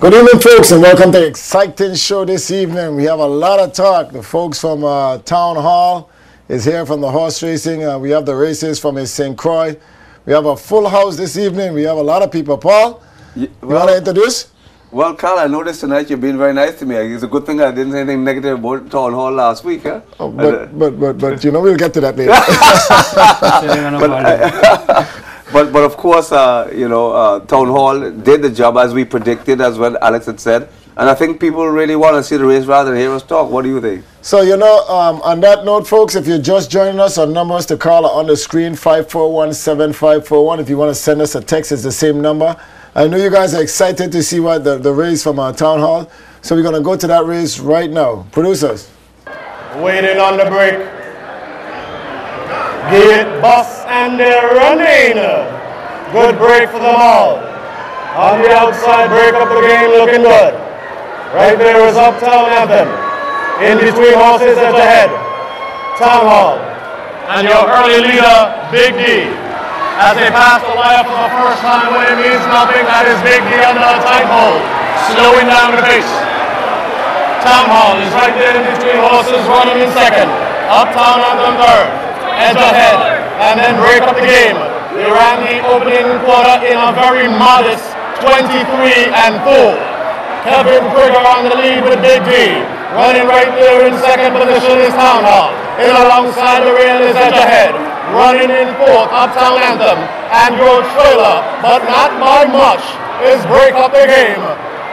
Good evening, folks, and welcome to the exciting show this evening. We have a lot of talk. The folks from Town Hall is here from the horse racing. We have the races from St. Croix. We have a full house this evening. We have a lot of people. Paul, you want to introduce? Well, Carl, I noticed tonight you've been very nice to me. It's a good thing I didn't say anything negative about Town Hall last week, huh? Oh, but you know, we'll get to that later. But of course, Town Hall did the job as we predicted, as what Alex had said. And I think people really want to see the race rather than hear us talk. What do you think? So, on that note, folks, if you're just joining us, our numbers to call are on the screen, 541-7541. If you want to send us a text, it's the same number. I know you guys are excited to see what the race from our Town Hall. So we're going to go to that race right now. Producers. Waiting on the break. Gate, bus, and they're running. Good break for them all. On the outside, break up the game, looking good. Right there is Uptown Anthem. In between horses at the head, Town Hall. And your early leader, Big D. As they pass the wire for the first time when it means nothing, that is Big D under a tight hold, slowing down the pace. Town Hall is right there in between horses, running in second. Uptown Anthem third. Edge ahead, and then break up the game. They ran the opening quarter in a very modest 23-4. Kevin Krieger on the lead with Big D. Running right there in second position is Town Hall. In alongside the rail is Edge ahead. Running in fourth, Uptown Anthem. And your trailer, but not by much, is break up the game.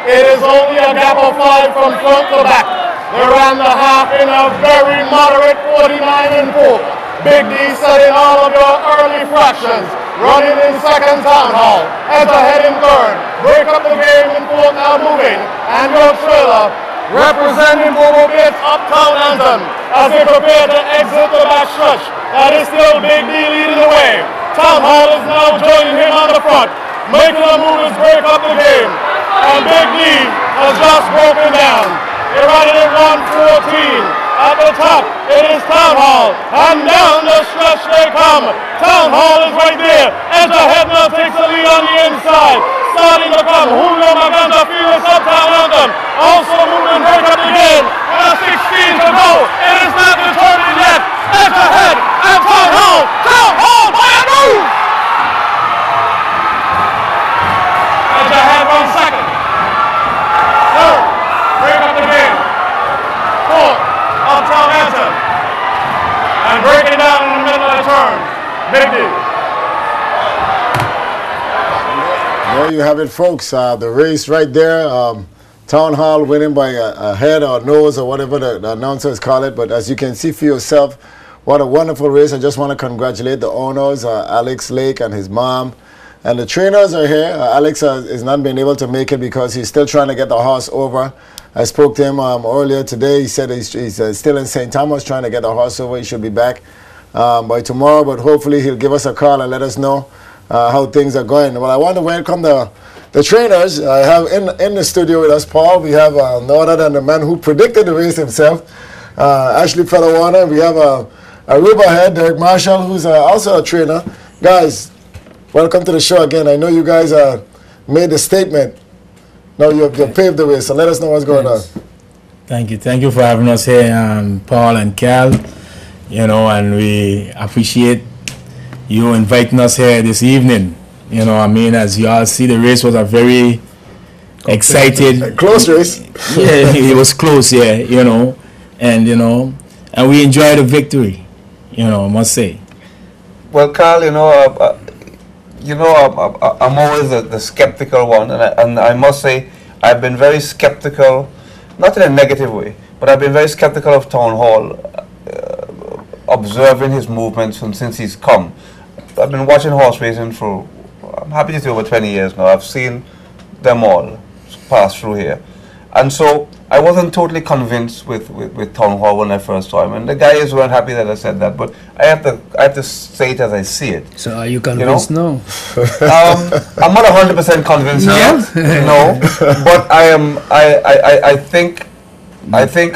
It is only a gap of 5 from front to back. They ran the half in a very moderate 49-4. Big D setting all of your early fractions. Running in second, Town Hall. Edge ahead in third. Break up the game in fourth, now moving. And your trailer representing Bobo Bates, Uptown Anthem, as they prepare to exit the back stretch. That is still Big D leading the way. Town Hall is now joining him on the front. Making a move is break up the game. And Big D has just broken down. They're running at 114. At the top, it is Town Hall, and down the stretch they come. Town Hall is right there. Edge ahead now takes the lead on the inside. Starting to come, Julio Maganda, Felix Uptown Anthem. Also moving right up again. And a 16 to go. It is not determined yet. Edge ahead, and Town Hall by a move. Edge ahead, 1 second. Third, break up the game. Fourth, Uptown Anthem. And breaking down in the middle of the turn, Big D. There you have it, folks. The race right there. Town Hall winning by a head or nose or whatever the announcers call it. But as you can see for yourself, what a wonderful race. I just want to congratulate the owners, Alex Lake and his mom. And the trainers are here. Alex has not been able to make it because he's still trying to get the horse over. I spoke to him earlier today. He said he's still in St. Thomas trying to get the horse over. He should be back by tomorrow, but hopefully he'll give us a call and let us know how things are going. Well, I want to welcome the trainers. I have in the studio with us, Paul. We have no other than the man who predicted the race himself, Ashley Featherwater. We have a riverhead, Derek Marshall, who's also a trainer. Guys, welcome to the show again. I know you guys made the statement. No, you paved the way, so let us know what's going on. Thank you for having us here, Paul and Cal. And we appreciate you inviting us here this evening. As you all see, the race was a very excited, close race. Yeah, it was close, yeah. And we enjoyed the victory. I must say. Well, Carl, I'm always the skeptical one, and I must say I've been very skeptical, not in a negative way, but I've been very skeptical of Town Hall, observing his movements since he's come. I've been watching horse racing for, I'm happy to say, over 20 years now. I've seen them all pass through here. And so I wasn't totally convinced with Town Hall when I first saw him, and the guys weren't happy that I said that. But I have to say it as I see it. So are you convinced now? I'm not 100% convinced yet. No, but I am. I think I think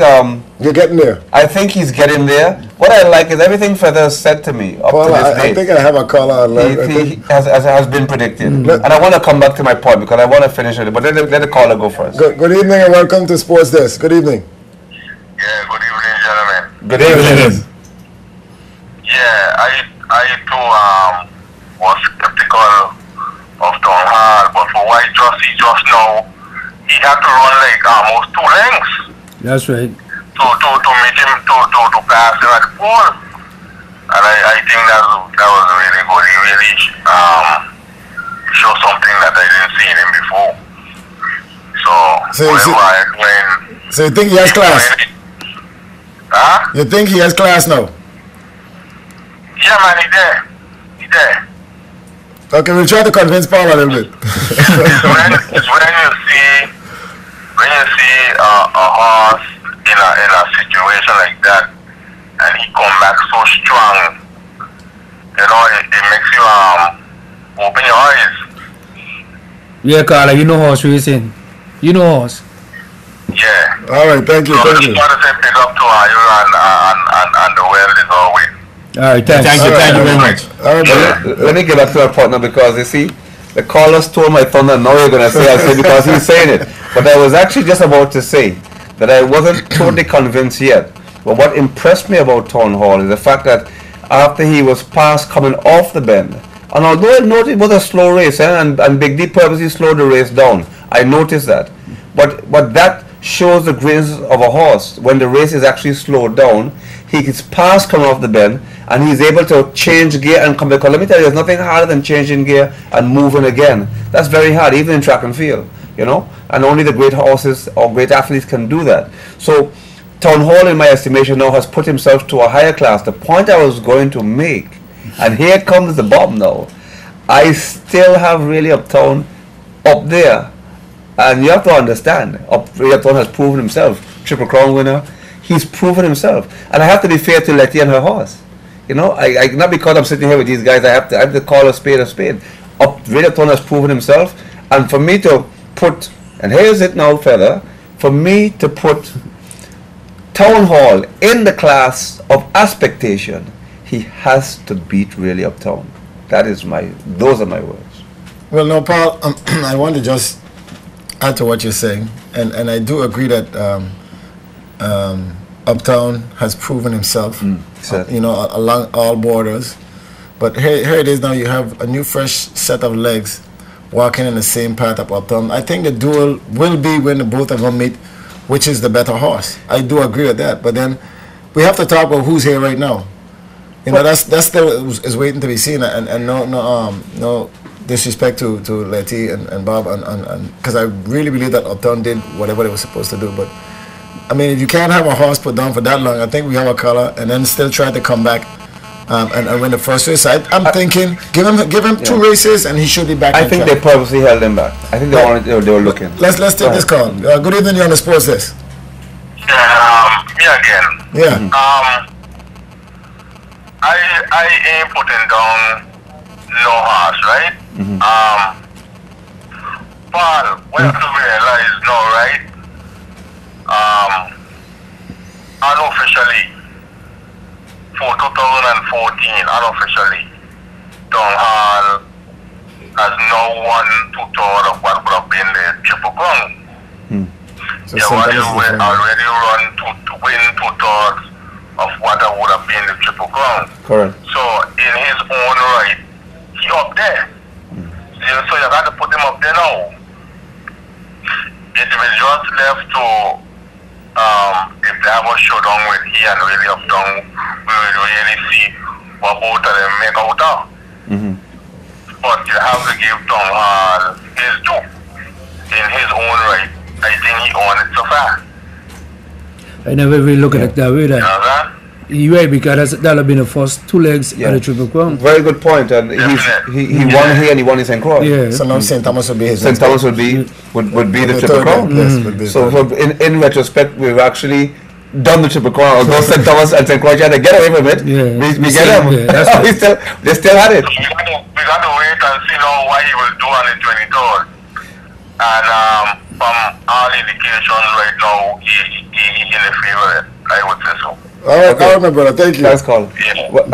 You're getting there. I think he's getting there. What I like is everything Feather said to me up Paul, to this I date. think I have a caller on line. He has been predicted. And I want to come back to my point because I want to finish it. But let the caller go first. Good evening and welcome to Sports Desk. Good evening. Yeah, good evening, gentlemen. Good evening. Yeah, I too was skeptical of Tom Hall, but for why just now, he had to run like almost 2 lengths That's right. to meet him to pass him at the pole, and I think that was really good. He really showed something that I didn't see in him before. So you think he has class? Huh? You think he has class now? Yeah, man, he there. Okay, we'll try to convince Paul a little bit. it's when you see a horse in a situation like that, and he come back so strong, you know, it makes you open your eyes. Yeah, Carla, you know horse racing. You know horse. Yeah. All right, thank you. So I just want to say big up to you and the world is always. All right, thanks. Thank you very much. All right, Let me get back to my point now because you see, the caller stole my thunder. Now you're going to say I say because he's saying it. But I was actually just about to say that I wasn't totally convinced yet. But what impressed me about Town Hall is the fact that after he was passed coming off the bend, and although I noticed it was a slow race, and Big D purposely slowed the race down, I noticed that. But that shows the greatness of a horse. When the race is actually slowed down, he gets past coming off the bend, and he's able to change gear and come back. Let me tell you, there's nothing harder than changing gear and moving again. That's very hard, even in track and field, you know. And only the great horses or great athletes can do that. So Town Hall, in my estimation, now has put himself to a higher class. The point I was going to make, and here comes the bomb now, I still have really Uptown up there. And you have to understand, Uptown has proven himself. Triple Crown winner, he's proven himself. And I have to be fair to Letty and her horse. You know, I not because I'm sitting here with these guys, I have to call a spade a spade. Really Uptown has proven himself. And for me to put, and here's it now, Feather, for me to put Town Hall in the class of expectation, he has to beat really Uptown. Those are my words. Well, no, Paul, I want to just add to what you're saying, and I do agree that Uptown has proven himself, you know, along all borders. But here it is now. You have a new, fresh set of legs walking in the same path of Uptown. I think the duel will be when the both of them meet, which is the better horse. I do agree with that. But then we have to talk about who's here right now. You know, that's still is waiting to be seen. And no disrespect to Letty and Bob, and because I really believe that Uptown did whatever they were supposed to do. But I mean, if you can't have a horse put down for that long, I think we have a color, and then still try to come back and win the first race. I'm thinking give him 2 races, and he should be back. I think they purposely held him back. I think they were looking. Let's take this call. Good evening, you're on the Sports Desk. Me again. Yeah. I ain't putting down no horse, right? Paul, we have to realize now, right? Unofficially, for 2014, unofficially, Town Hall has now won 2/3 of what would have been the Triple Crown. So They already run to win 2/3 of what would have been the Triple Crown. Correct. So in his own right, he up there. So you got to put him up there now. It was just left to if they have a showdown with he and really Uptown, we will really see what both of them make out of. But you have to give Town Hall his due in his own right. I think he won it so far. I never really look at it that way. You know that? You're right, because that'll be the first 2 legs at the Triple Crown. Very good point. And he won here and he won in St. Croix. Yeah. So now St. Thomas will be his. St. Thomas would be the Triple Crown. Yes, would be So in retrospect, we've actually done the Triple Crown. Although St. Thomas and St. Croix had to get away from it, we get them. Yeah, they still had it. We got to wait and see now what he will do on the 23rd. And from all indications right now, he in the favorite. I would say so. All right, okay. All right, my brother. Thank you. Thanks, Carl. Yeah. Well,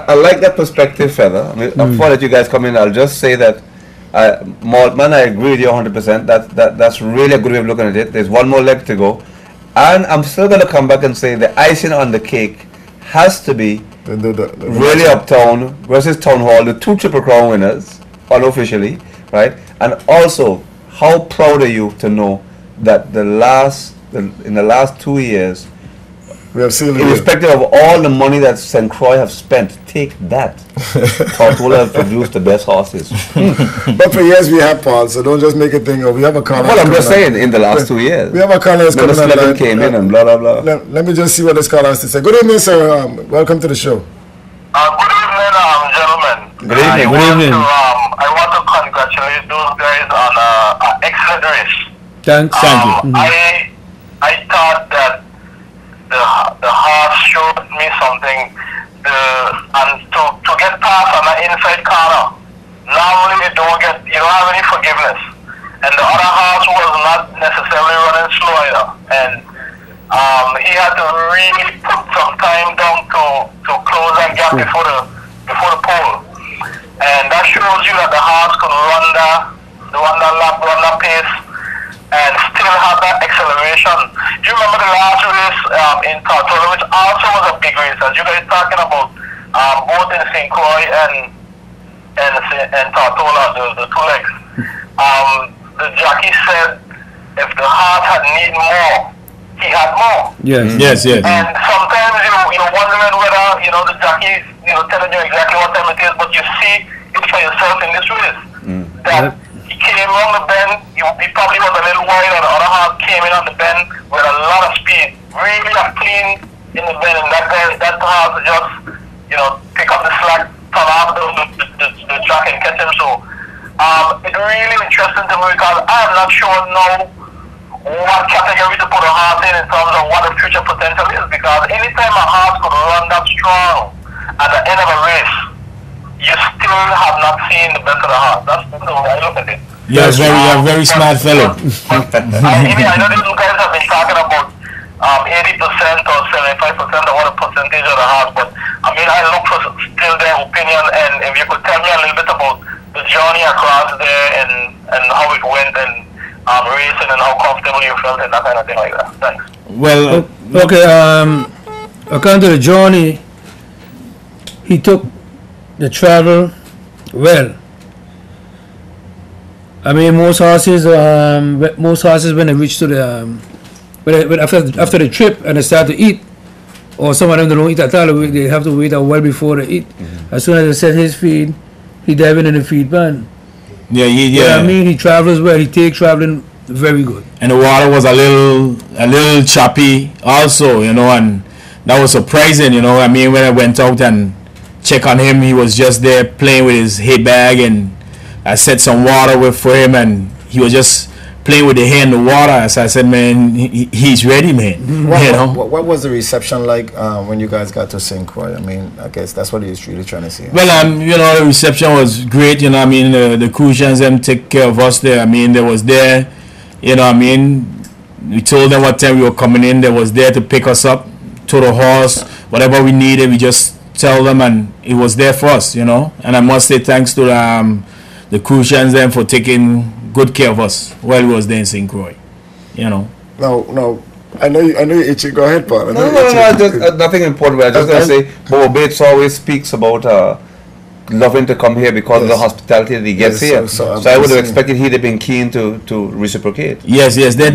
I like that perspective, Feather. I mean, before that you guys come in, I'll just say that, Maltman, I agree with you 100%. That's really a good way of looking at it. There's one more leg to go. And I'm still going to come back and say the icing on the cake has to be really Uptown versus Town Hall, the 2 Triple Crown winners, unofficially, right? And also, how proud are you to know that in the last 2 years, we have seen irrespective of all the money that St. Croix have spent, take that. Tortola have produced the best horses. But for years we have, Paul, so don't just make a thing of we have a caller. Well, I'm just saying, in the last 2 years. We have a caller that's coming on. Came in and blah, blah, blah. Let me just see what this caller has to say. Good evening, sir. Welcome to the show. Good evening, gentlemen. Good evening. I want to congratulate those guys on an excellent race. Thank you. I thought that the horse showed me something. And to get past on the inside corner, normally you don't have any forgiveness. And the other horse was not necessarily running slow either. And he had to really put some time down to close that gap before the pole. And that shows you that the horse could run that pace and still have that acceleration. You remember the last race in Tortola, which also was a big race, as you guys talking about, both in St. Croix and Tortola, the 2 legs. The jockey said if the horse had need more, he had more. Yes. And sometimes you're wondering whether the jockey is telling you exactly what time it is, but you see it for yourself in this race. That he came on the bend, he probably was a little wide, and the other horse came in on the bend with a lot of speed, really clean in the bend, and that horse just pick up the slack, turn off the track and catch him. So it's really interesting to me because I'm not sure now what category to put a horse in terms of what the future potential is, because anytime a horse could run that strong at the end of a race, you still have not seen the best of the horse. That's the way I look at it. Yes, you're a very smart fellow. I know these guys have been talking about 80% or 75% or what a percentage of the horse, but I mean, I look for still their opinion, and if you could tell me a little bit about the journey across there and how it went and racing and how comfortable you felt and that kind of thing like that. Thanks. Well, okay. According to the journey, he took the travel well. I mean, most horses when they reach to the after the trip and they start to eat, or some of them don't eat at all, they have to wait a while before they eat. As soon as they set his feed, he dive in the feed pan. Yeah. I mean, he travels well. He take traveling very good. And the water was a little choppy also, and that was surprising, I mean, when I went out and checked on him, he was just there playing with his hay bag, and I set some water for him, and he was just playing with the hay and the water. So I said, man, he's ready, man. What was the reception like when you guys got to St. Croix? I mean, I guess that's what he was really trying to say. Well, the reception was great. I mean, the Crucians them take care of us there. I mean, they was there. I mean, we told them what time we were coming in. They was there to pick us up to the horse. Whatever we needed, we just tell them, and it was there for us. And I must say thanks to the Crucians them for taking good care of us while we was there in St. Croix. No, I know you're itching. Go ahead, Paul. No, just nothing important. I just gonna say, Bobo Bates always speaks about loving to come here because of the hospitality that he gets here. So I would have expected he'd have been keen to reciprocate. Yes, they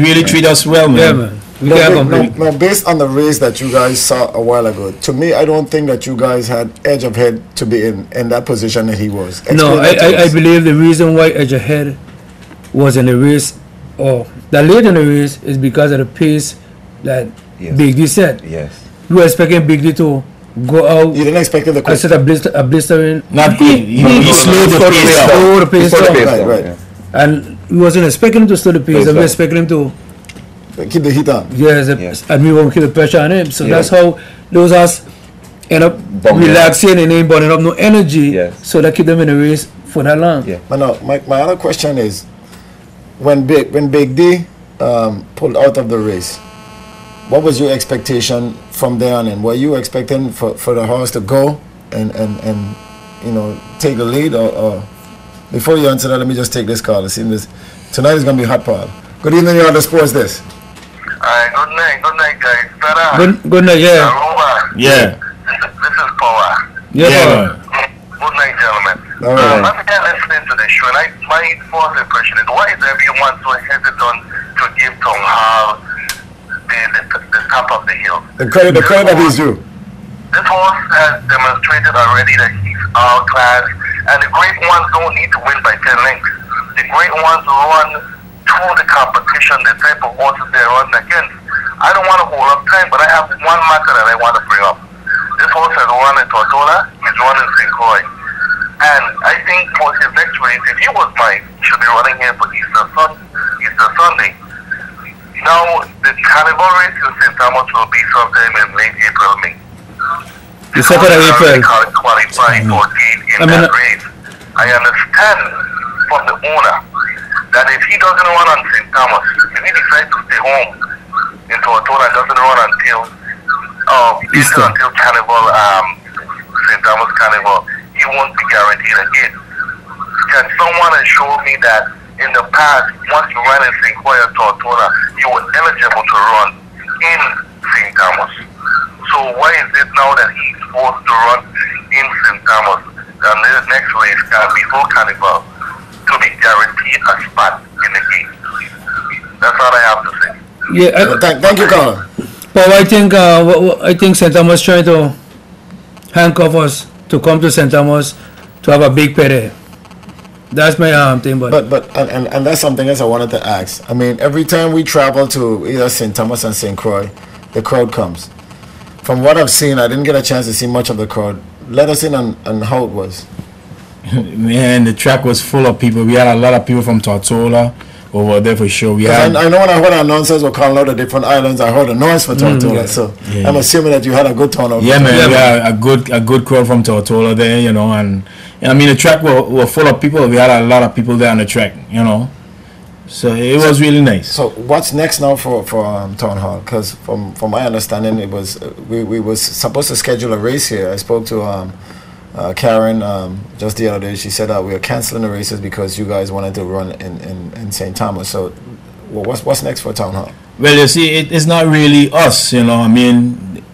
really treat us well, man. Yeah, man. Now, based on the race that you guys saw a while ago, to me, I don't think that you guys had edge of head to be in that position that he was. No, I believe the reason why edge of head was in the race, or that late in the race, is because of the pace that Big D set. Yes. You were expecting Big D to go out. You didn't expect him to I said a blistering. Not quick. He slowed the pace down. Right. And we wasn't expecting him to slow the pace. We were expecting him to keep the heat on. Yes. And we won't keep the pressure on him. So that's how those us end up relaxing and ain't burning up no energy. Yes. So that keep them in the race for that long. Yeah. But now, my other question is, when Big D pulled out of the race, what was your expectation from there on in? Were you expecting for the horse to go and you know, take the lead, or before you answer that, let me just take this call. Tonight is going to be hot, Paul. Good evening, you're on the Sports Desk. Good night, guys. Good night, yeah. Yeah. This is Power. Yeah. Good night, gentlemen. All right. I'm listening to the show, and my first impression is, why is everyone so hesitant to give Tom Hall the top of the hill? The credit that he's due. This horse has demonstrated already that he's all class, and the great ones don't need to win by 10 lengths. The great ones run through the competition, the type of horses they're running against. I don't want to hold up time, but I have one matter that I want to bring up. This horse has run in Tortola, he's running St. Croix. And I think for his next race, if he was mine, he should be running here for Easter Sunday. Now, the carnival race in St. Thomas will be sometime in late April, May. The 2nd of April. Qualified for that race. I understand from the owner that if he doesn't run on St. Thomas, if he decides to stay home in Tortola and doesn't run until Carnival, St. Thomas Carnival, he won't be guaranteed a hit. Can someone assure me that in the past, once you ran in St. Croix or Tortola, you were eligible to run in St. Thomas? So why is it now that he's forced to run in St. Thomas and the next race before Carnival to be guaranteed a spot in the game? That's all I have to say. Yeah, Thank you, Colin. But I think St. Thomas trying to handcuff us to come to St. Thomas to have a big payday. That's my thing. But that's something else I wanted to ask. I mean, every time we travel to either St. Thomas and St. Croix, the crowd comes. From what I've seen, I didn't get a chance to see much of the crowd. Let us in on how it was. Man, the track was full of people. We had a lot of people from Tortola over there for sure. I know when I heard announcers were calling out the different islands, I heard a noise for Tortola. So I'm assuming that you had a good turnout. Yeah, man, we had a good crowd from Tortola there, you know, and I mean the track were full of people. We had a lot of people there on the track, you know. So it was really nice. So what's next now for Town Hall? Because from my understanding, it was we was supposed to schedule a race here. I spoke to Karen just the other day. She said that we are canceling the races because you guys wanted to run in St. Thomas. So what's next for Town Hall? Well, you see, it's not really us, you know. I mean,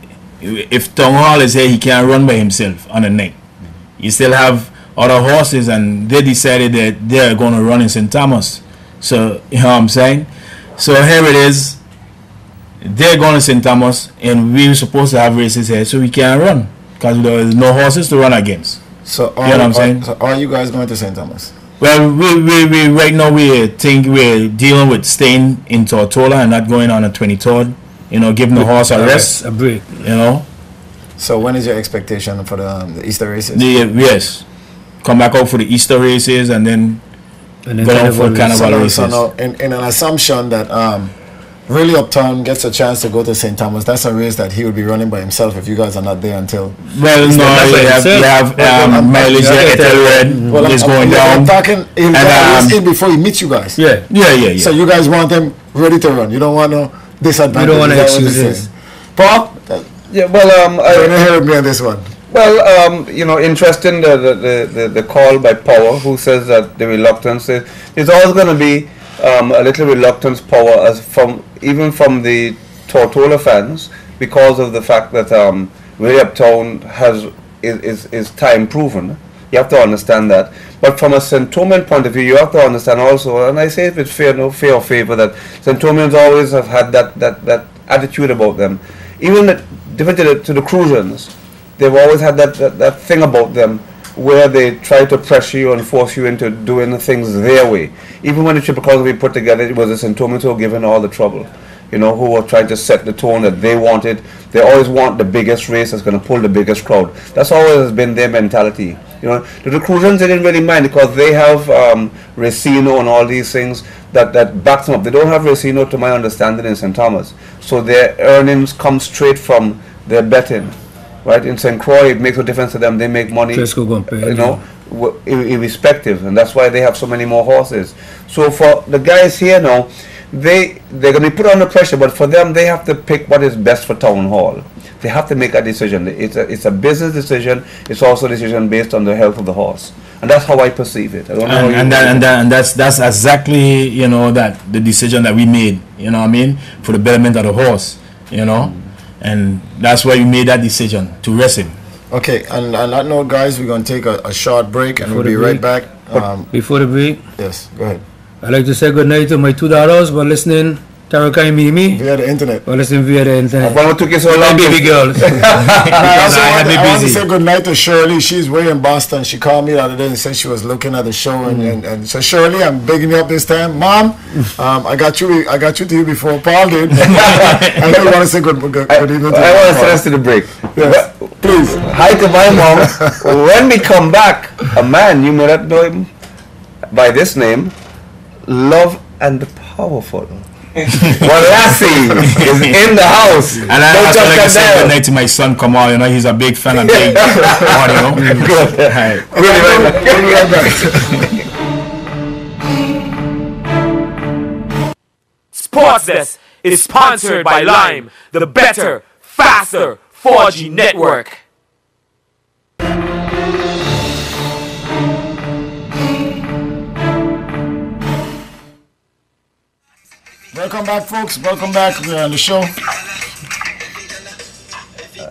if Town Hall is here, he can't run by himself on the night. You still have other horses, and they decided that they're going to run in St. Thomas. So, you know what I'm saying? So here it is. They're going to St. Thomas, and we were supposed to have races here, so we can't run because there's no horses to run against. So, you know what I'm saying? So are you guys going to St. Thomas? Well, we right now we think we're dealing with staying in Tortola and not going on the 23rd. You know, giving the horse a rest, a break. You know. So when is your expectation for the Easter races? Yes, come back out for the Easter races and then go out for Carnival races. So now, in an assumption that really Uptown gets a chance to go to St. Thomas, that's a race that he will be running by himself if you guys are not there until. Well, no, you have mileage at Red is going down. I'm talking he'll get in before he meets you guys. Yeah. So you guys want him ready to run. You don't want no disadvantage. You don't want to excuses. Paul? Yeah, well, I don't hear me on this one. Well, you know, interesting the call by Power, who says that the reluctance there's always going to be a little reluctance, Power, even from the Tortola fans, because of the fact that really Uptown is time proven. You have to understand that. But from a St. Thomas point of view, you have to understand also, and I say it with fear or favor, that St. Thomas always have had that attitude about them. Even different to the Crucians, they've always had that thing about them where they try to pressure you and force you into doing things their way. Even when the Triple Crown we put together, it was the St. Thomas who were given all the trouble. You know, who were trying to set the tone that they wanted. They always want the biggest race that's going to pull the biggest crowd. That's always been their mentality. You know, the Crucians, they didn't really mind because they have Racino and all these things that backs them up. They don't have Racino, to my understanding, in St. Thomas. So their earnings come straight from their betting. Right? In St. Croix, it makes no difference to them. They make money. Just go and pay, you know. irrespective, and that's why they have so many more horses. So for the guys here now, they're going to be put under pressure, but for them, they have to pick what is best for Town Hall. They have to make a decision. It's a business decision. It's also a decision based on the health of the horse, and that's how I perceive it. I don't know and that's exactly, you know, that the decision that we made. You know what I mean, for the betterment of the horse. You know, and that's why we made that decision to rest him. Okay, and on that note, guys, we're going to take a short break, and we'll be right back. Before the break, yes, go ahead. I'd like to say good night to my two daughters for listening. Taraka and Mimi. Via the internet. Or listening via the internet. I took you so long, baby girls. I want to say good night to Shirley. She's way in Boston. She called me the other day and said she was looking at the show, and so Shirley, I'm bigging you up this time, Mom. I got you to you before Paul did. I know you want to say good evening. I want to send us to the break. Yes, please. Hi to my mom. When we come back, a man, you may not know him by this name, Love and the Powerful. Well, Lassie is in the house. And I also like to say good night to my son Kamal. You know, he's a big fan of big audio. Good. Sports Desk is sponsored by Lime, the better, faster 4G network. Welcome back, folks. Welcome back. We're on the show.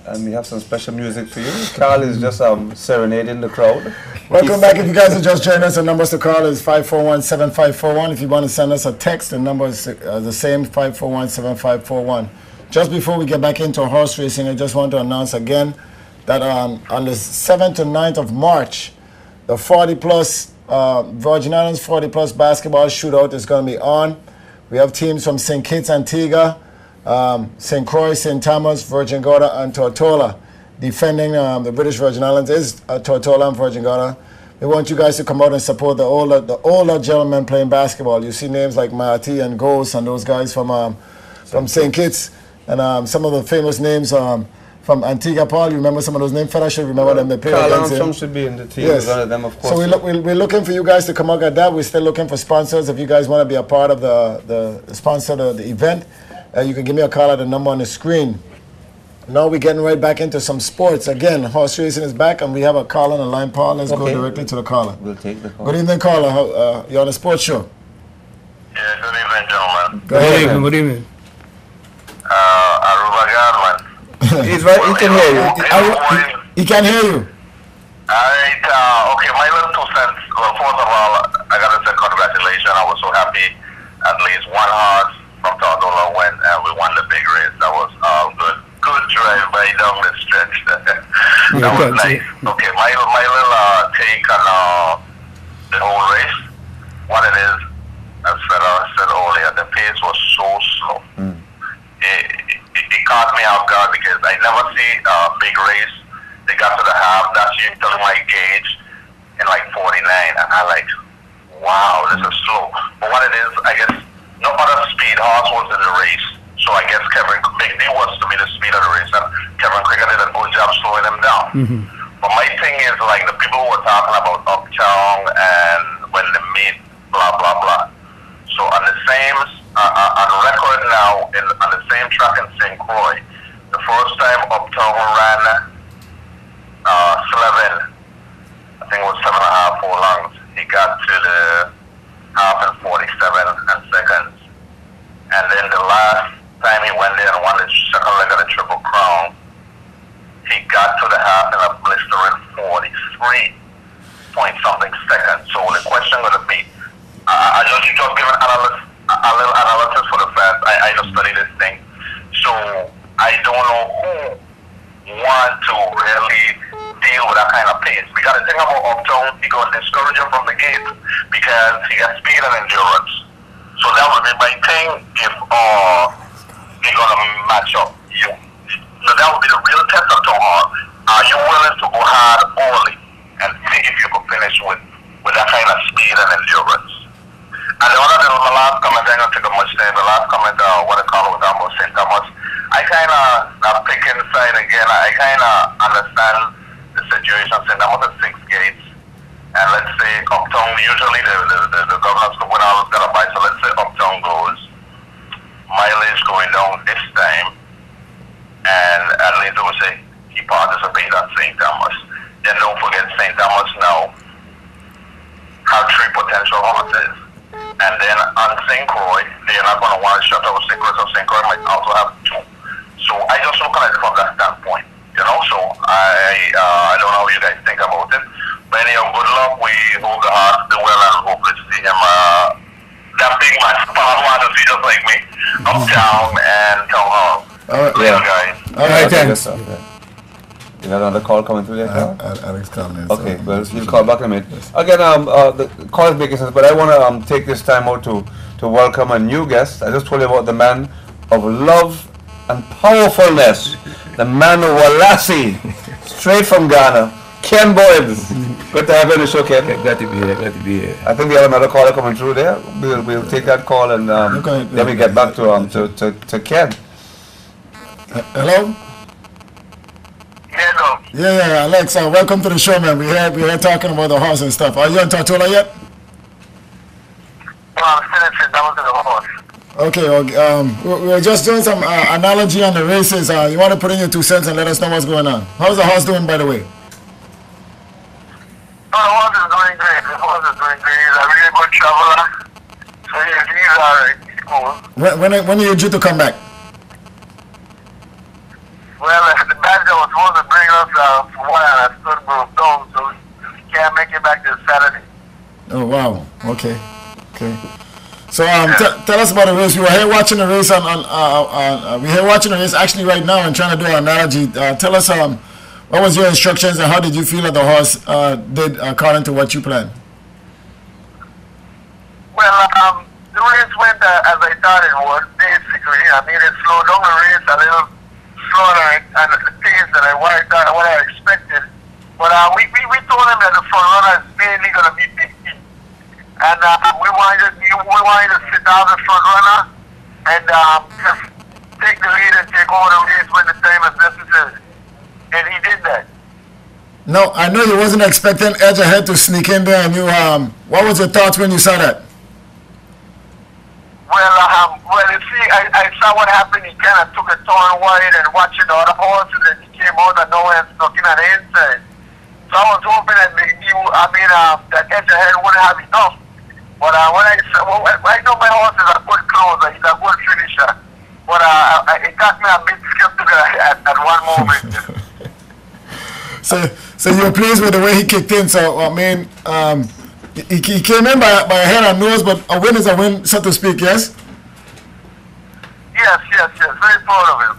And we have some special music for you. Carl is just serenading the crowd. Welcome back. If you guys are just joining us, the numbers to call is 541-7541. If you want to send us a text, the number is the same, 541-7541. Just before we get back into horse racing, I just want to announce again that on the 7th to 9th of March, the 40-plus, Virgin Islands 40-plus basketball shootout is going to be on. We have teams from St. Kitts, Antigua, St. Croix, St. Thomas, Virgin Gorda, and Tortola. Defending the British Virgin Islands is Tortola and Virgin Gorda. We want you guys to come out and support the older gentlemen playing basketball. You see names like Marty and Ghost and those guys from St. Kitts, and some of the famous names from Antigua. Paul, you remember some of those names? Fella should remember them. They play against him. Some should be in the team. Yes. One of them, of course. So we're looking for you guys to come out at that. We're still looking for sponsors. If you guys want to be a part of the sponsor of the event, you can give me a call at the number on the screen. Now we're getting right back into some sports. Again, horse racing is back, and we have a caller on the line. Paul, let's go directly to the caller. We'll take the call. Good evening, caller. You're on a sports show. Yeah, good evening, gentlemen. Go ahead. Good evening. Aruba Godman. He's right. He can hear you. He can hear you. Alright, okay, my little 2 cents. Well, first of all, I gotta say congratulations. I was so happy. At least one horse from Tortola went, and we won the big race. That was good. Good drive by down the stretch. That was nice. Okay, my little take on the whole race. What it is, as I said earlier, the pace was so slow. It caught me off guard because I never see a big race. They got to the half, that's usually my gauge in like 49, and I like, wow, this is slow. But what it is, I guess no other speed horse was in the race, so I guess Big D was to be the speed of the race, and Kevin Cricket did a good job slowing them down. But my thing is, like, the people were talking about Uptown and when they made blah, blah, blah. So on the same, on record now, on the same track in St. Croix, the first time Uptown ran 7, I think it was 7.5 furlongs. He got to the half in 47 seconds. And then the last time he went there and won the second leg of the Triple Crown, he got to the half in a blistering 43 point something seconds. So the question going to be, I just giving a little analysis for the fans. I just study this thing. So I don't know who want to really deal with that kind of pace. We got to think about Uptown. He going to discourage him from the gate because he has speed and endurance. So that would be my thing if he's going to match up you. So that would be the real test of Town. Are you willing to go hard early and see if you could finish with that kind of speed and endurance? And the other, the last comment, I'm going to take a much time. The last comment, what I call it was about St. Thomas. I kind of pick inside again. I kind of understand the situation. St. Thomas has 6 gates, say Uptown, usually the governor's cup winner always got a bike. So let's say Uptown goes, mileage going down this time, and Atlanta will say he participated at St. Thomas. Then don't forget St. Thomas now have 3 potential horses. And then on St. Croix, they're not going to want to shut out St. Croix, so St. Croix might also have 2. So I just look at it from that standpoint, you know. So I don't know how you guys think about it. But anyhow, good luck. We hope the heart do well and hope to see him. That big man, Paul wants to see just like me, Uptown and Town Hall. All right, Yeah, guys. All right, thanks. You got another call coming through there, Carl? Alex calling. Okay, well, you'll call back in a minute. Again, the call is making sense, but I want to take this time out to welcome a new guest. I just told you about the man of love and powerfulness, the man of Walassi, straight from Ghana, Ken Boyds. Good to have you on the show, Ken. Okay, glad to be here, glad to be here. I think we have another caller coming through there. We'll take that call and then we get back to Ken. Hello? Hello. Yeah, Alex, welcome to the show, man. We're here talking about the horse and stuff. Are you on Tortola yet? Well, I'm still in St. Thomas in the horse. Okay, we're just doing some analogy on the races. You want to put in your 2 cents and let us know what's going on. How's the horse doing, by the way? Oh, the horse is doing great. The horse is doing great. He's a really good traveler. So he's all right. He's cool. When are you due to come back? Well, the bad guy was supposed to bring us for one and I stood broke down, so we can't make it back till Saturday. Oh, wow. Okay. So tell us about the race. We were here watching the race we're here watching the race actually right now and trying to do an analogy. Tell us what was your instructions and how did you feel that the horse did according to what you planned? Well, the race went as I thought it would, basically. I mean, it slowed down the race a little slower and the pace that what I expected. But we told him that the front runner is mainly going to be Big T. And we wanted to sit down the front runner and just take the lead and take over the race when the time is necessary. And he did that. No, I know you wasn't expecting Edge Ahead to sneak in there, and you what was your thoughts when you saw that? Well, you see, I saw what happened. He kind of took a turn wide and watching the other horses, and he came out of nowhere and stuck in on the inside. So I was hoping that that Edge Ahead wouldn't have enough. But when I know my horse is a good closer, he's a good finisher. But it got me a bit skeptical at one moment. So you're pleased with the way he kicked in. So I mean, he came in by a head and nose, but a win is a win, so to speak. Yes. Yes. Very proud of him.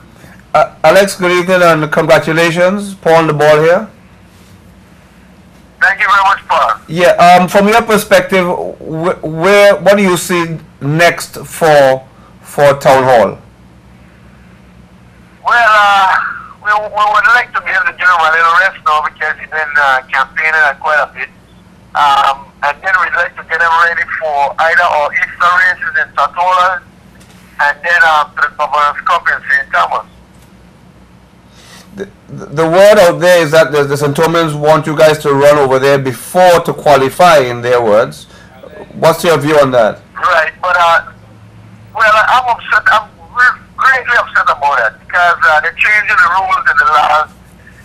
Alex, good evening and congratulations. Paul on the ball here. Thank you very much, Paul. Yeah. From your perspective, what do you see next for Town Hall? Well, we would like to be able to give him a little rest now because he's been campaigning quite a bit. And then we'd like to get him ready for either our Easter races in Tortola and then to the Governor's Cup in St. Thomas. The word out there is that the St. Thomas want you guys to run over there before to qualify, in their words. What's your view on that? Right, but I'm upset. I'm greatly upset about that because they're changing the rules in the laws.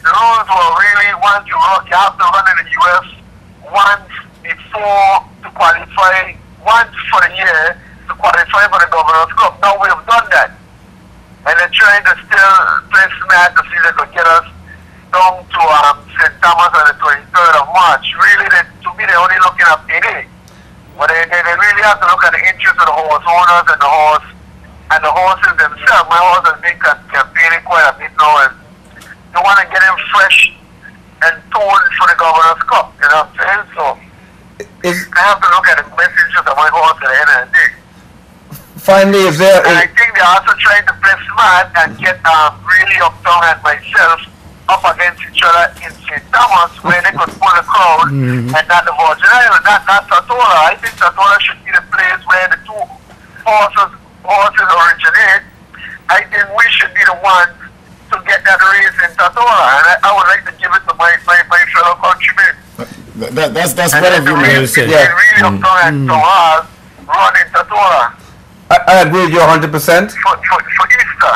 The rules were really you have to run in the U.S. once before to qualify, once for the year to qualify for the Governor's Cup. Now we have done that. And they're trying to still play smart to see if they could get us down to St. Thomas on the 23rd of March. Really, to me, they're only looking at PD. But they really have to look at the interest of the horse owners and the horses themselves. My horse has been campaigning quite a bit now, and they want to get him fresh and toned for the Governor's Cup. You know what I'm saying? So I have to look at the best interest of my horse at the end of the day. Finally, And I think they're also trying to play smart and get really Uptown and myself up against each other in St. Thomas where they could pull the crowd and not the Virgin Islands, not Tortola. I think Tortola should be the place where the two horses originate. I think we should be the ones to get that race in Tortola, and I would like to give it to my fellow countrymen. That's And what then you really, mean. Yeah. really up down at Tohal, running to Tora I agree with you 100%. for Easter.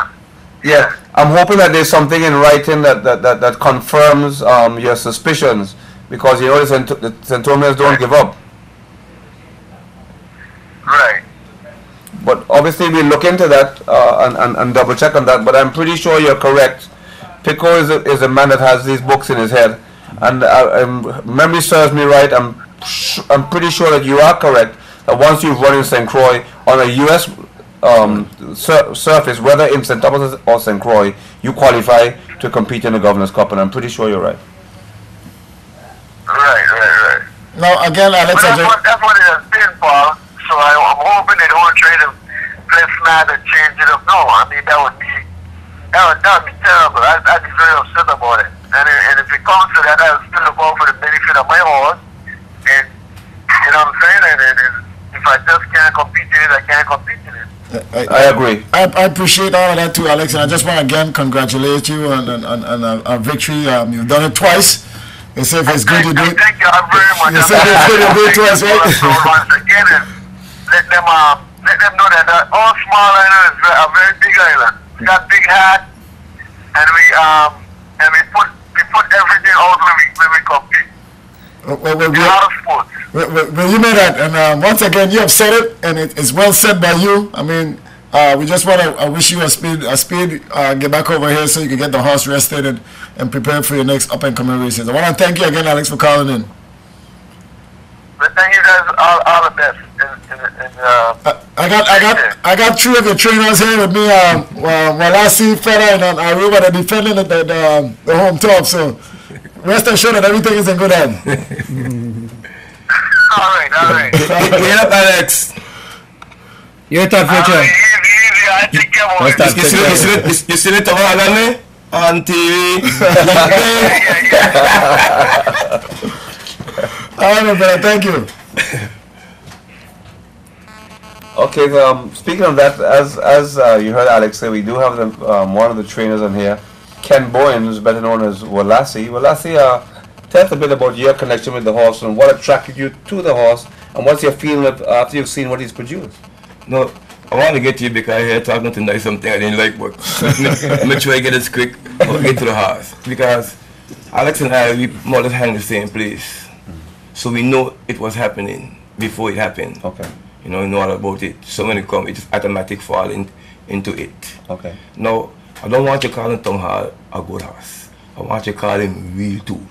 Yeah, I'm hoping that there's something in writing that confirms your suspicions, because you know the Centurions don't give up. Right. But obviously we'll look into that and double check on that. But I'm pretty sure you're correct. Pico is a man that has these books in his head, and memory serves me right. I'm pretty sure that you are correct. That once you've run in St. Croix on a U.S. Surface, whether in St. Thomas or St. Croix, you qualify to compete in the Governor's Cup, and I'm pretty sure you're right. Right. Now again, Alex, But that's what it has been, Paul. So I'm hoping they don't try to play smart and change it up. No, I mean that would be terrible. I'd be very upset about it. And if it comes to that, I'll still go for the benefit of my horse. And you know what I'm saying? And if I just can't compete in it, I can't compete in it. I agree. I appreciate all of that too, Alex, and I just want to again congratulate you on a victory. You've done it twice. They say if it's good, you do it. Thank you very much. You said it's good, you do it twice, right? So once again, let them know that all small islands are a very big island. We got big hat, and we put everything out when we compete. A lot of sports. Well, you know that, and once again, you have said it, and it's well said by you. I mean, we just want to wish you a speed. Get back over here so you can get the horse rested and prepare for your next up and coming races. I want to thank you again, Alex, for calling in. But thank you guys all the best. I got three of your trainers here with me. Walasi, Feta, and Aruba, they're defending the home top. So rest assured that everything is in good hand. All right. Get up, Alex. You're tough, future. Easy. I take care of it. You see it on TV? Yeah. All right, my brother, thank you. Okay, speaking of that, as you heard Alex say, we do have one of the trainers on here, Ken Bowen, who's better known as Walasi. Walasi, tell us a bit about your connection with the horse and what attracted you to the horse, and what's your feeling after you've seen what he's produced? No, I want to get to you because I hear talking tonight something I didn't like, but make sure I get this quick, but get to the horse. Because Alex and I, we more or less hang the same place. So we know it was happening before it happened. Okay. You know all about it. So when it comes, it's automatic falling into it. Okay. Now, I don't want you calling Tom Hall a good horse. I want you to call him Real Tool.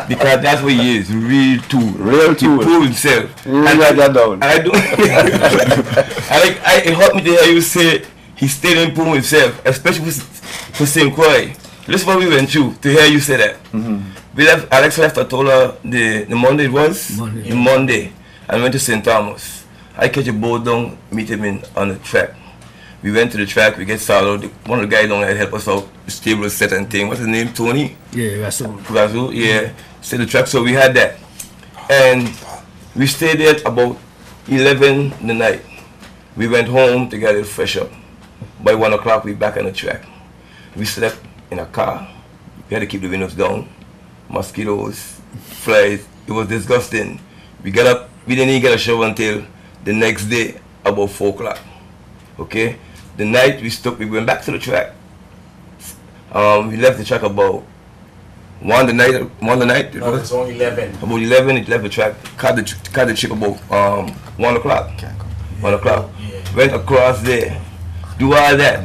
Because that's what he is, Real Tool. Real Tool. He proved himself. And write that down. I do. It hurt me to hear you say he still improving himself, especially for St. Croix. Listen what we went through to hear you say that. We left, Alex left, I told her the Monday it was? Monday. And went to St. Thomas. I catch a boat down, meet him on the track. We went to the track, we get started. One of the guys down there help us out, the stable set and thing. What's his name? Tony? Yeah, Rasul, yeah. Set the track, so we had that. And we stayed there about 11 the night. We went home to get it fresh up. By 1 o'clock, we back on the track. We slept in a car. We had to keep the windows down. Mosquitoes, flies, it was disgusting. We got up, we didn't even get a shower until the next day, about 4 o'clock. Okay? The night we went back to the track. We left the track about 1 the night. No, it's only 11. About 11, it left the track, caught the trip about 1 o'clock. 1 o'clock. Yeah. Went across there, do all that,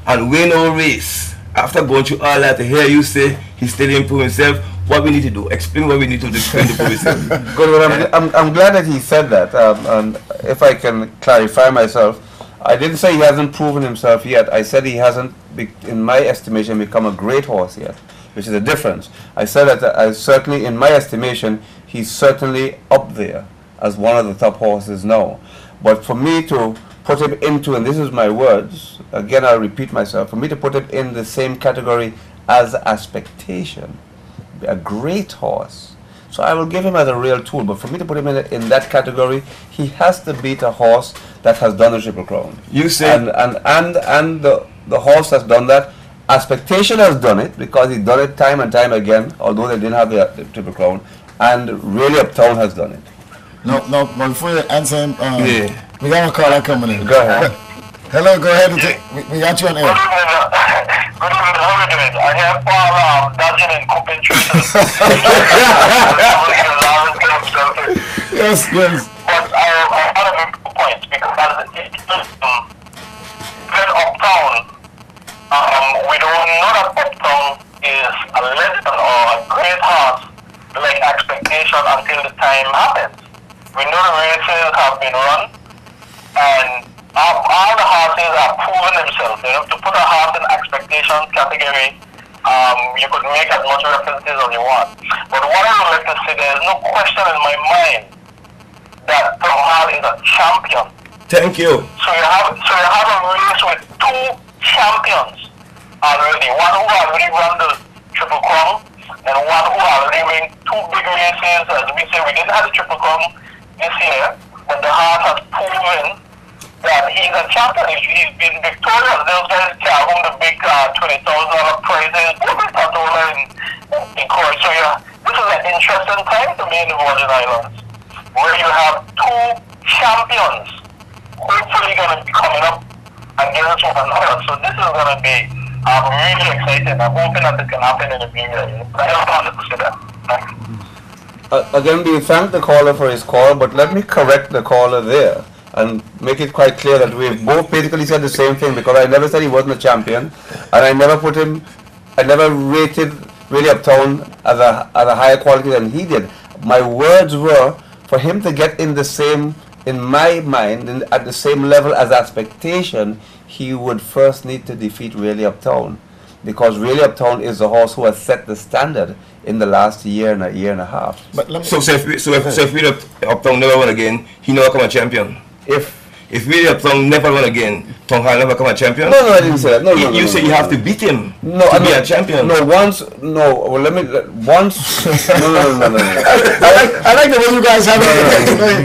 and win our race. After going through all that, to hear you say he's still improving himself, what we need to do? Explain what we need to do to improve himself. Good, well, I'm glad that he said that. And if I can clarify myself, I didn't say he hasn't proven himself yet. I said he hasn't, in my estimation, become a great horse yet, which is a difference. I said that certainly, in my estimation, he's certainly up there as one of the top horses now. But for me to put him into, and this is my words, again I'll repeat myself, for me to put him in the same category as Expectation, a great horse. So I will give him as a Real Tool, but for me to put him in that category, he has to beat a horse that has done the Triple Crown. You say, and the horse that's done that, Expectation has done it because he's done it time and time again, although they didn't have the Triple Crown, and really Uptown has done it. No, but before you answer him, Yeah. we got a caller coming in. Go ahead. Hello, go ahead. We got you on air. Good evening, how are you doing? I hear Paul dodging and cooking trees. Yes. But I have a good point because even Uptown, we don't know that Uptown is a legend or a great horse like expectation until the time happens. We know the races have been run and all the horses are proving themselves. You know, to put a horse in expectation category, you could make as much references as you want. But what I would like to say, there is no question in my mind that Tom Hall is a champion. Thank you. So you have a race with two champions already. One who already won the Triple Crown and one who already won two big races. As we say, we didn't have the Triple Crown this year, but the horse has proven that he's a champion. He's been victorious. Those guys carry home the big $20,000 prizes, in Croix. So this is an interesting time to be in the Virgin Islands, where you have two champions hopefully going to be coming up against one another. So this is going to be really exciting. I'm hoping that it can happen in the future. I just wanted to say that. Thanks. Again, we thank the caller for his call, but let me correct the caller there and make it quite clear that we've both basically said the same thing, because I never said he wasn't a champion, and I never rated really Uptown as a higher quality than he did. My words were, for him to get in my mind, at the same level as expectation, he would first need to defeat really Uptown, because really Uptown is the horse who has set the standard in the last year and a half. But so if really Uptown never won again, he never come a champion. If really Uptown never won again, Tom Hall never come a champion. No, I didn't say that. No, you say you have to beat him to be a champion. No, once. No, well, let me. Once. No. I like the way you guys have it.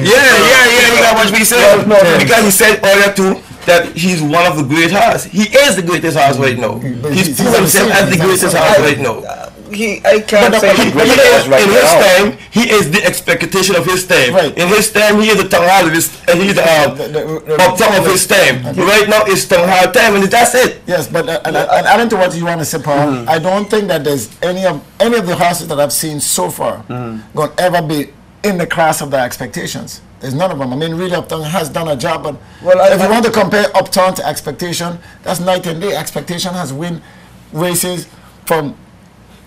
Yeah. You got what we said. Because he said earlier too that he's one of the great horses. He is the greatest horse right now. He's proven himself as the greatest horse right now. I can't say he's the greatest horse right now. In his time, he is the expectation of his time. Right. In his time, he is the Tom Hall of his. He's the Uptown of his time. Right now, it's Tom Hall time, and that's it. Yes, but and adding to what you want to say, Paul, I don't think that there's any of the horses that I've seen so far going to ever be in the class of their expectations. There's none of them. I mean, really, Uptown has done a job, but if you want to compare Uptown to expectation, that's night and day. Expectation has win races from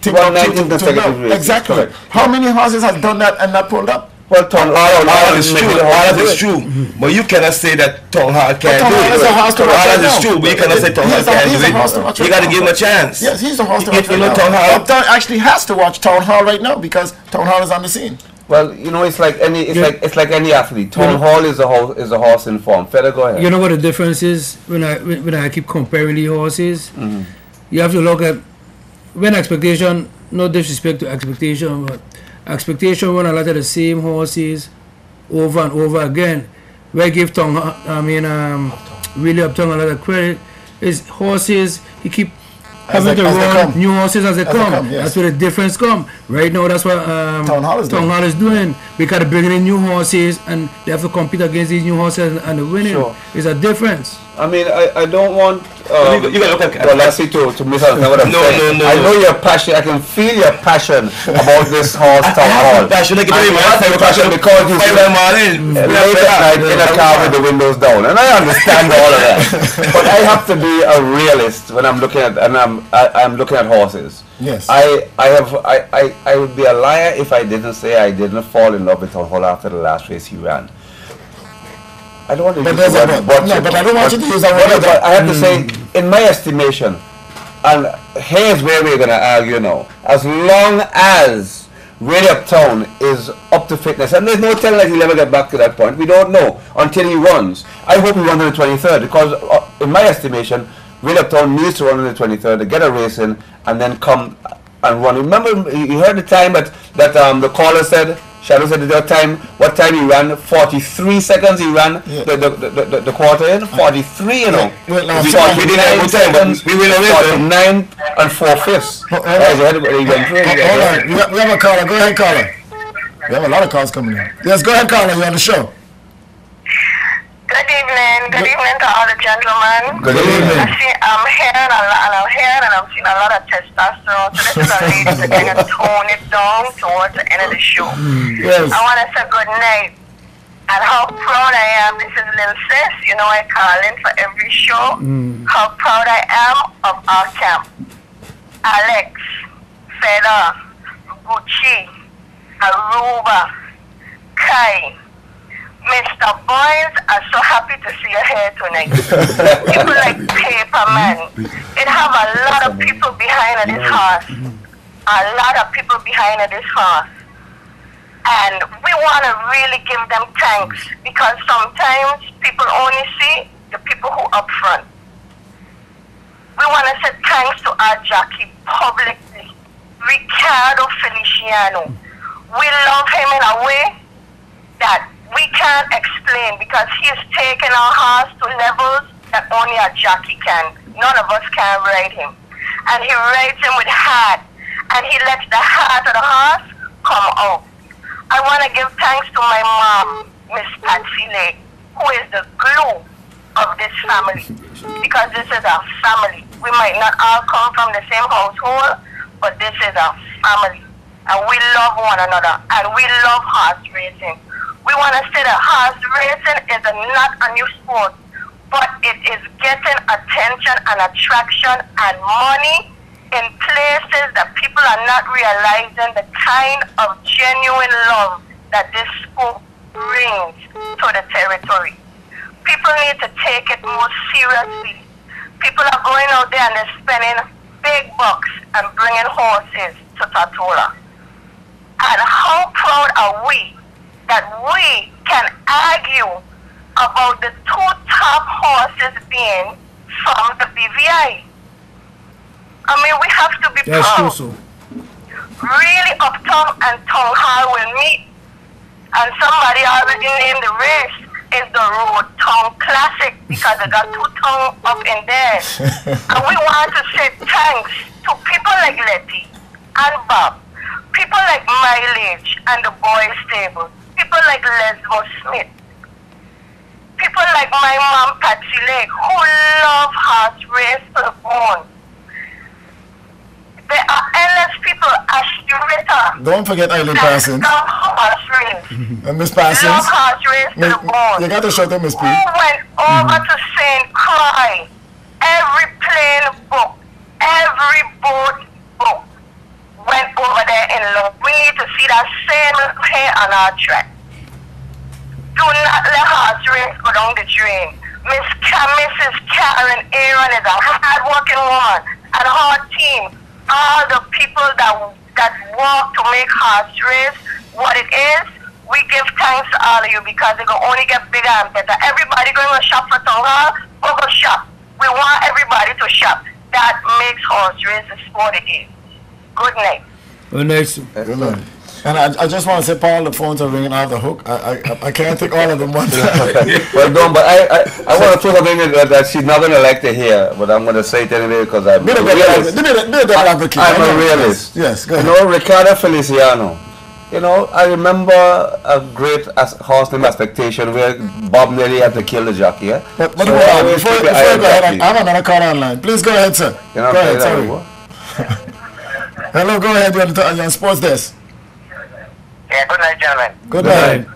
exactly. Correct. How many horses have done that and not pulled up? Well, Tom Hall is true. All is true. But you cannot say that Tom Hall can't do it. All is true, but you cannot say Tom Hall can't do it. You got to give him a chance. Yes, he's the horse to watch right now. Uptown actually has to watch Town Hall right now because Town Hall is on the scene. Well, you know, it's like any athlete. Town Hall is a horse in form. Further, go ahead. You know what the difference is when I keep comparing the horses? You have to look at when expectation. No disrespect to expectation, but expectation won a lot of the same horses over and over again. Where I give really Uptown a lot of credit is horses. He keep having to run new horses as they come. Yes. That's where the difference come. Right now, that's what Town Hall is doing. We got to bring in new horses, and they have to compete against these new horses and the winning. Sure. It's a difference. I mean, I don't want you got to misunderstand what I'm saying. No. I know your passion. I can feel your passion about this horse, Town Hall. Passion because he's late at night in a car with the windows down, and I understand all of that. But I have to be a realist when I'm looking at I'm looking at horses. Yes. I would be a liar if I didn't say I didn't fall in love with Town Hall after the last race he ran. I don't want to use the word but I don't want you to use that word. But I have to say, in my estimation, and here's where we're going to argue now, as long as really Uptown is up to fitness, and there's no telling that he'll ever get back to that point, we don't know until he runs. I hope he runs on the 23rd, because in my estimation, really Uptown needs to run on the 23rd to get a race in, and then come and run. Remember, you heard the time that the caller said Shadow said at that time, what time he ran? 43 seconds he ran the quarter in? 43, you know. We didn't have good time, but we will have 49 and 4/5. Hold on. We have a caller. Go ahead, caller. We have a lot of calls coming in. Yes, go ahead, caller. You're on the show. Good evening. Good evening to all the gentlemen. Good evening. I'm hearing a lot, and I'm seeing a lot of testosterone. So this is a lady to kind of tone it down towards the end of the show. Yes. I want to say good night. And how proud I am. This is Lil Sis. You know I call in for every show. How proud I am of our camp. Alex, Fela, Gucci, Aruba, Kai, Mr. Boys, I'm so happy to see you here tonight. People like Paperman. It have a lot of people behind this horse. A lot of people behind this horse. And we want to really give them thanks because sometimes people only see the people who up front. We want to say thanks to our jockey publicly, Ricardo Feliciano. We love him in a way that we can't explain because he's taken our horse to levels that only a jockey can. None of us can ride him. And he rides him with heart. And he lets the heart of the horse come out. I want to give thanks to my mom, Miss Patsy Lake, who is the glue of this family. Because this is our family. We might not all come from the same household, but this is our family. And we love one another. And we love horse racing. We want to say that horse racing is not a new sport, but it is getting attention and attraction and money in places that people are not realizing the kind of genuine love that this sport brings to the territory. People need to take it more seriously. People are going out there and they're spending big bucks and bringing horses to Tatola. And how proud are we that we can argue about the two top horses being from the BVI. I mean, we have to be That's proud. true, so. Really, Uptown and Town Hall will meet. And somebody already named the race is the Road Town Classic because they got two tongues up in there. And we want to say thanks to people like Letty and Bob, people like Mileage and the Boys Stable, people like Lesmo Smith, people like my mom Patsy Lake who love horse race to the bone. There are endless people, Ashurita. Don't forget Eileen Parsons. Love horse race. And Miss Parsons. Love horse race to the bone. You got to shout out Miss P. Who went over to St. Croix? Every plane book, every boat book went over there in love. We need to see that same hair on our track. Do not let horse race go down the drain. Mrs. Karen Aaron is a hard-working woman, and her team, all the people that work to make horse race what it is, we give thanks to all of you because it will only get bigger and better. Everybody going to shop for Town Hall, go shop. We want everybody to shop. That makes horse race the sport it is. Good night. Good night. Good night. And I just want to say, Paul, the phones are ringing off the hook. I can't take all of them one time. Well done, but I want to put something that she's not going to like to hear, but I'm going to say it anyway because I'm a realist. I'm a realist. Yes, go ahead. You know, Ricardo Feliciano. You know, I remember a great horse named Expectation where Bob nearly had to kill the jockey. Yeah? But before you go ahead, I have another call online. Please go ahead, sir. You know, go ahead, sorry. Hello, go ahead. You're on Sports Desk. Yeah, good night, gentlemen. Good night.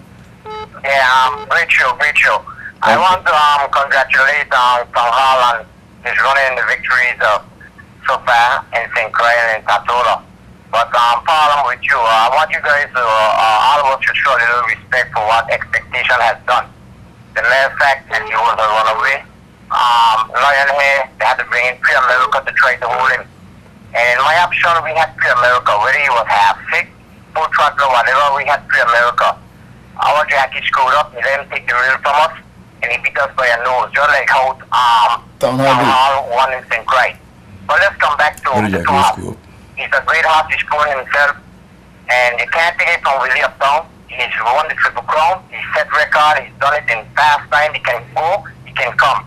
Yeah, great show, great show. I want to congratulate Tom Hall on his running the victories so far in St. Croix and in Tatola. But Paul, I'm with you. I want you guys to, all of us to show a little respect for what Expectation has done. The mere fact that he was a runaway, Lion here, they had to bring in Pre America to try to hold him. And in my option, we had Pre America, whether he was half sick, full throttle, whatever, we had Pre America. Our jockey screwed up, he let him take the wheel from us, and he beat us by a nose, just like how Town Hall won in St. Croix. But let's come back to the top. He's a great horse, he's proven himself, and you can't take it from Willie Uptown. He's won the Triple Crown. He set record. He's done it in fast time. He can go. He can come.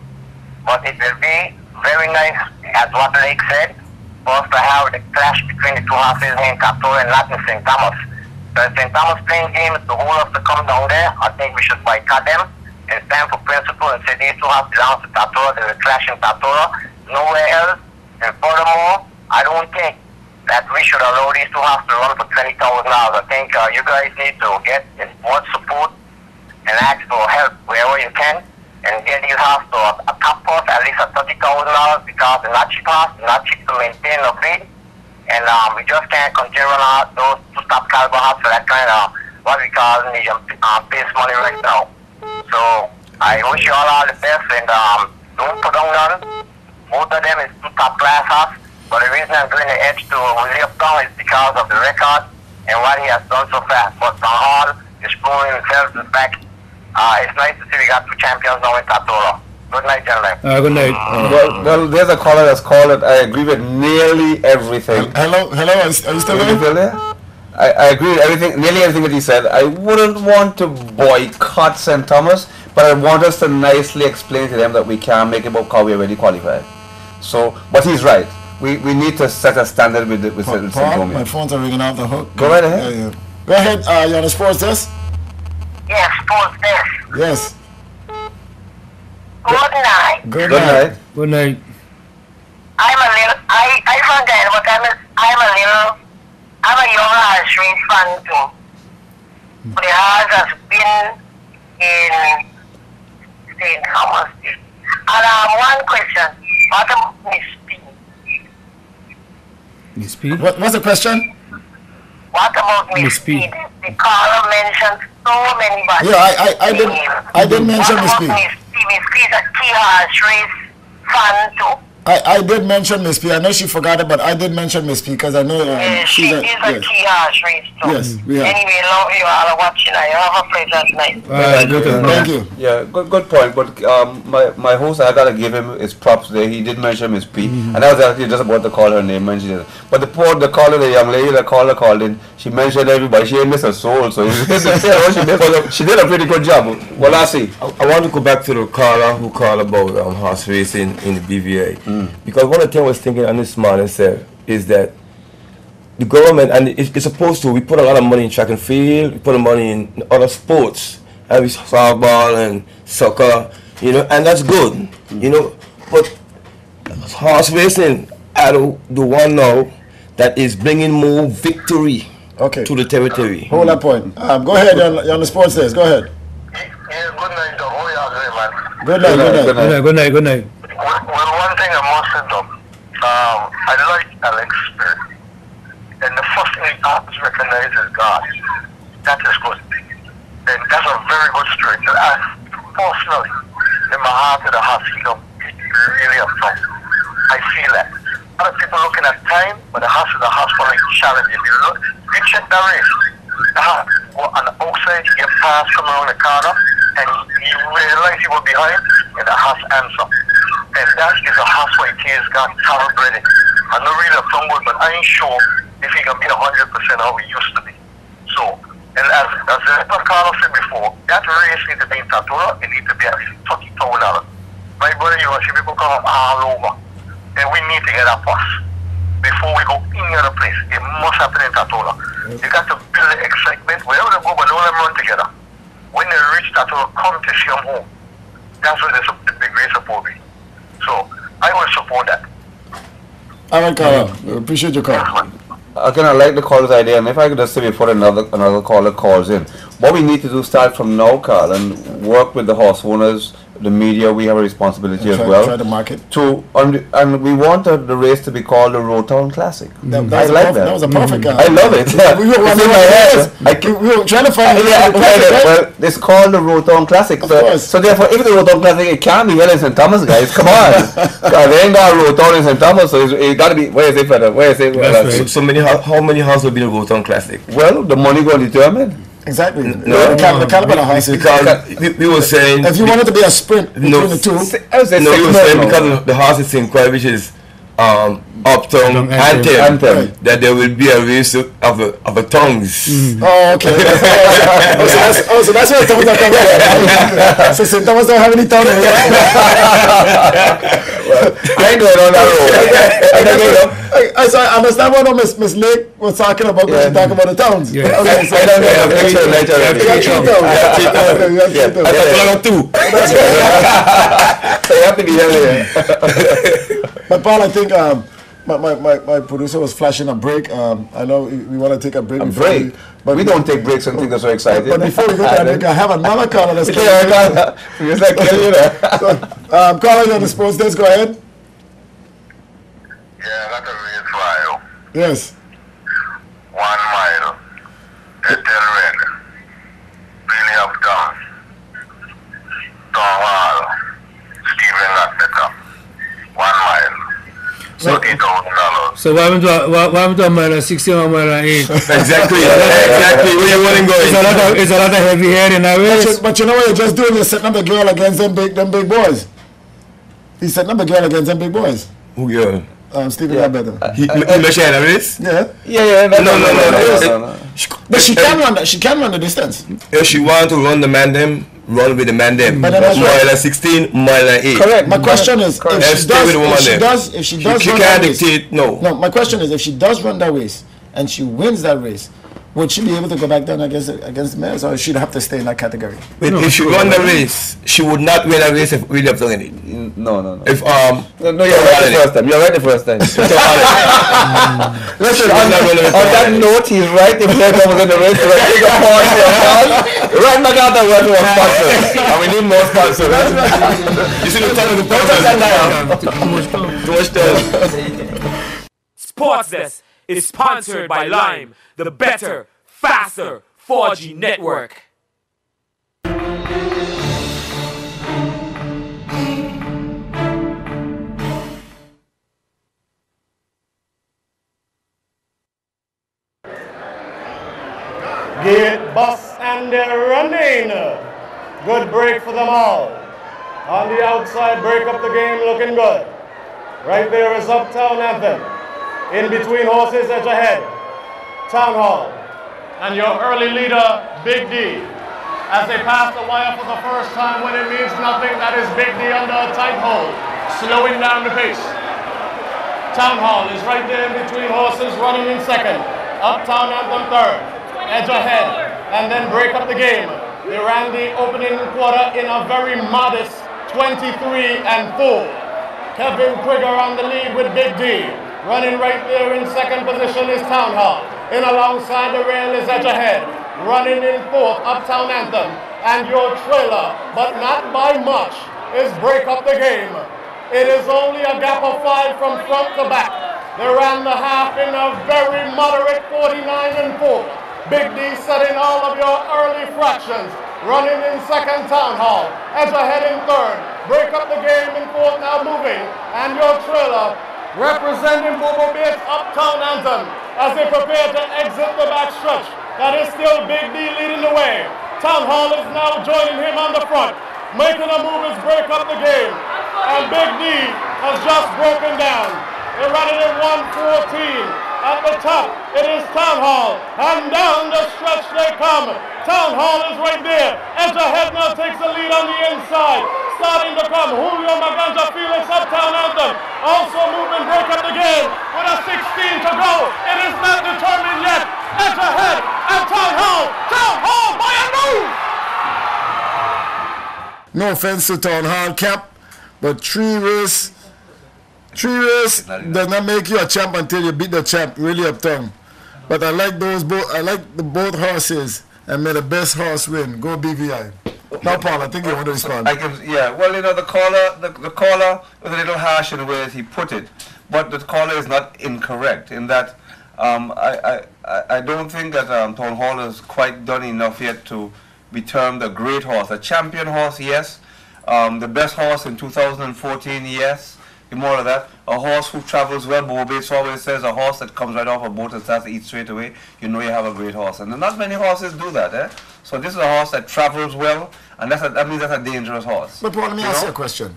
But it will be very nice, as what Lake said, for us to have the clash between the two horses in Capital and not in St. Thomas. So if St. Thomas playing games to hold us to come down there, I think we should boycott them. It's time for principle and say these two horses belong to Tatora. They will clash in Tatora, nowhere else. And furthermore, I don't think that we should allow these two horses to run for $20,000. I think you guys need to get more support and ask for help wherever you can and get these horses to a top cost, at least at $30,000, because they're not cheap horses, not cheap to maintain or breed. And we just can't continue on those two top caliber horses for that kind of what we call the base money right now. So I wish you all the best, and don't put down none. Both of them is two top class horses. But the reason I'm doing the edge to William Brown is because of the record and what he has done so fast. But Van Hall is proving himself. In fact, it's nice to see we got two champions now in Tatora. Good night, gentlemen. Good night. Well, there's a caller that's called it. I agree with nearly everything. Hello, are you still there? I agree with everything, nearly everything that he said. I wouldn't want to boycott St. Thomas, but I want us to nicely explain to them that we can't make it because we're already qualified. So, but he's right. We need to set a standard with St. Thomas. My phones are ringing off the hook. Go right ahead. Yeah. Go ahead. You on the sports desk? Yes, sports desk. Yes. Good night. Good night. Good night. I'm a little, I forget, but I'm a young horse race fan too. The horse has been in St. Thomas. And one question, what about Miss P? Miss P? What's the question? What about Miss P? The caller mentioned so many bodies. Yeah, I did mention Miss P. Miss P is a key horse race fan too. I did mention Miss P. I know she forgot it, but I did mention Miss P because I know she is a key horse race too. Yes, we are. Anyway, love you all are watching. I have a pleasant night. Thank you. Yeah, good point. But my host, I gotta give him his props there. He did mention Miss P, and I was actually just about to call her name, mention it. But the caller, the young lady, the caller called in. She mentioned everybody. She ain't missed a soul, so she did a pretty good job. Well, I see. I want to go back to the caller who called about horse racing in the BVA. Because one of the things I was thinking on this morning said is that the government, and it's supposed to, we put a lot of money in track and field, we put a money in other sports, and we softball and soccer, and that's good, but horse racing are the one now that is bringing more victory to the territory. Hold that point. Go ahead, you're on the sports desk. Go ahead. Yeah, good night, Doc. How are you doing, man? Good night. Well, one thing I must say, Doc, I like Alex spirit. And the first thing he always recognizes God. That is good. And that's a very good spirit. And I, personally, in my heart of the heart, really a song. I feel that. Other people looking at time, but the heart of the heart for like challenge. If you check the race, the heart, on the outside, you get past, come around the corner, and you realize you were behind, and the heart answer. And that is a horse where he's got thoroughbred. I'm not really a fumble, but I ain't sure if he can be 100% how he used to be. So, and as Carlos said before, that race needs to be in Tatura, it needs to be at $30,000. My brother, you see people come up all over. And we need to get a pass before we go any other place. It must happen in Tatura. You got to build the excitement. Wherever they go, but don't let them run together. When they reach Tatura, come to see them home. That's what the big race support be. So, I will support that. All right, Carl. Appreciate your call. Again, I like the caller's idea, and if I could just say before another caller calls in, what we need to do start from now, Carl, and work with the horse owners, the media. We have a responsibility as well. Try to market. And we want the race to be called the Road Town Classic. I like that. That was a perfect guy. I love it. We were trying to find well, it's called the Road Town Classic. So therefore, if the Road Town Classic, it can't be held in St. Thomas, guys. Come on. They ain't got a Road Town in St. Thomas, so it got to be. Where is it, further? Where is it? How many horses will be in the Road Town Classic? Well, the money going to determine. Exactly. The caliber of the horses. Because we were saying, if you wanted to be a sprint between the two, we were saying because of the horse in St. Croix, which is Uptown anthem, that there will be a race of a tongues. Oh, okay. So that's where tongues are coming from. So St. Thomas don't have any tongues. I ain't going on that road. So I understand what Miss Lake was talking about when she talking about the tongues. Yeah. Okay, so I don't know. I got two. So you have to be here. But Paul, I think my producer was flashing a break. I know we want to take a break. But we don't take breaks and things are so exciting. But before we go to that break, I have another caller that's coming. Caller, you're on the sports desk. Go ahead. Yeah, that's a real trial. Yes. 1 mile. Ethel Red. Billy Uptown. Tom Hall. Stephen Latmeter. 1 mile. $40,000. So what happened to a mile 16 or a mile 8? Exactly. Where you want to go? It's a lot of heavy hair in that race. But you know what you're just doing? You're setting up the girl against them big boys. He's setting up the girl against them big boys. Who girl? Stephen Latmeter. He share the race? Yeah. No. But she can run. She can run the distance. If she want to run the man them, run with the man them. Mile 16, mile 8. Correct. My question is, if she does she run can't that race, dictate. No. My question is, if she does run that race and she wins that race, would she be able to go back down against the males, or she'd have to stay in that category? If she won the race, she would not win a race if Williams done it. No. If No, you're right the first time. You're right the first time. Listen, on that note, he's right. If Williams was in the race, take a pause for a call. Right back out there to a sponsor. And we need more sponsors. You see the time of the Too much time. Sports Desk is sponsored by Lime, the better, faster 4G network. Gate, bus, and they're running. Good break for them all. On the outside, break up the game, looking good. Right there is Uptown Anthem. In between horses, edge ahead. Town Hall. And your early leader, Big D. As they pass the wire for the first time when it means nothing, that is Big D under a tight hold, slowing down the pace. Town Hall is right there in between horses, running in second. Uptown Anthem third. Edge ahead, and then break up the game. They ran the opening quarter in a very modest 23-4. Kevin Krieger on the lead with Big D. Running right there in second position is Town Hall. In alongside the rail is Edge ahead. Running in fourth, Uptown Anthem. And your trailer, but not by much, is break up the game. It is only a gap of 5 from front to back. They ran the half in a very moderate 49-4. Big D setting all of your early fractions. Running in second, Town Hall. Edge ahead in third. Break up the game in fourth, now moving. And your trailer representing Bobo Bates Uptown Anthem as they prepare to exit the back stretch. That is still Big D leading the way. Town Hall is now joining him on the front. Making a move is break up the game. And Big D has just broken down. They're running in 1:14. At the top, it is Town Hall, and down the stretch they come. Town Hall is right there. Edge ahead now takes the lead on the inside. Starting to come, Julio Maganja, Felix Uptown Anthem. Also moving, break up the game with a 16 to go. It is not determined yet. Edge ahead, and Town Hall by a move. No offense to Town Hall, Cap, but three race does not make you a champ until you beat the champ, really Uptown. But I like those both. I like the both horses, and may the best horse win. Go BVI. Now, Paul, I think you want to respond. Well, you know, the caller was a little harsh in the way that he put it, but the caller is not incorrect in that I don't think that Town Hall is quite done enough yet to be termed a great horse. A champion horse, yes. The best horse in 2014, yes. More of that. A horse who travels well. Bobo Bates always says a horse that comes right off a boat and starts to eat straight away, you know you have a great horse. And not many horses do that, eh? So this is a horse that travels well, and that means that's a dangerous horse. But Paul, let me ask you a question.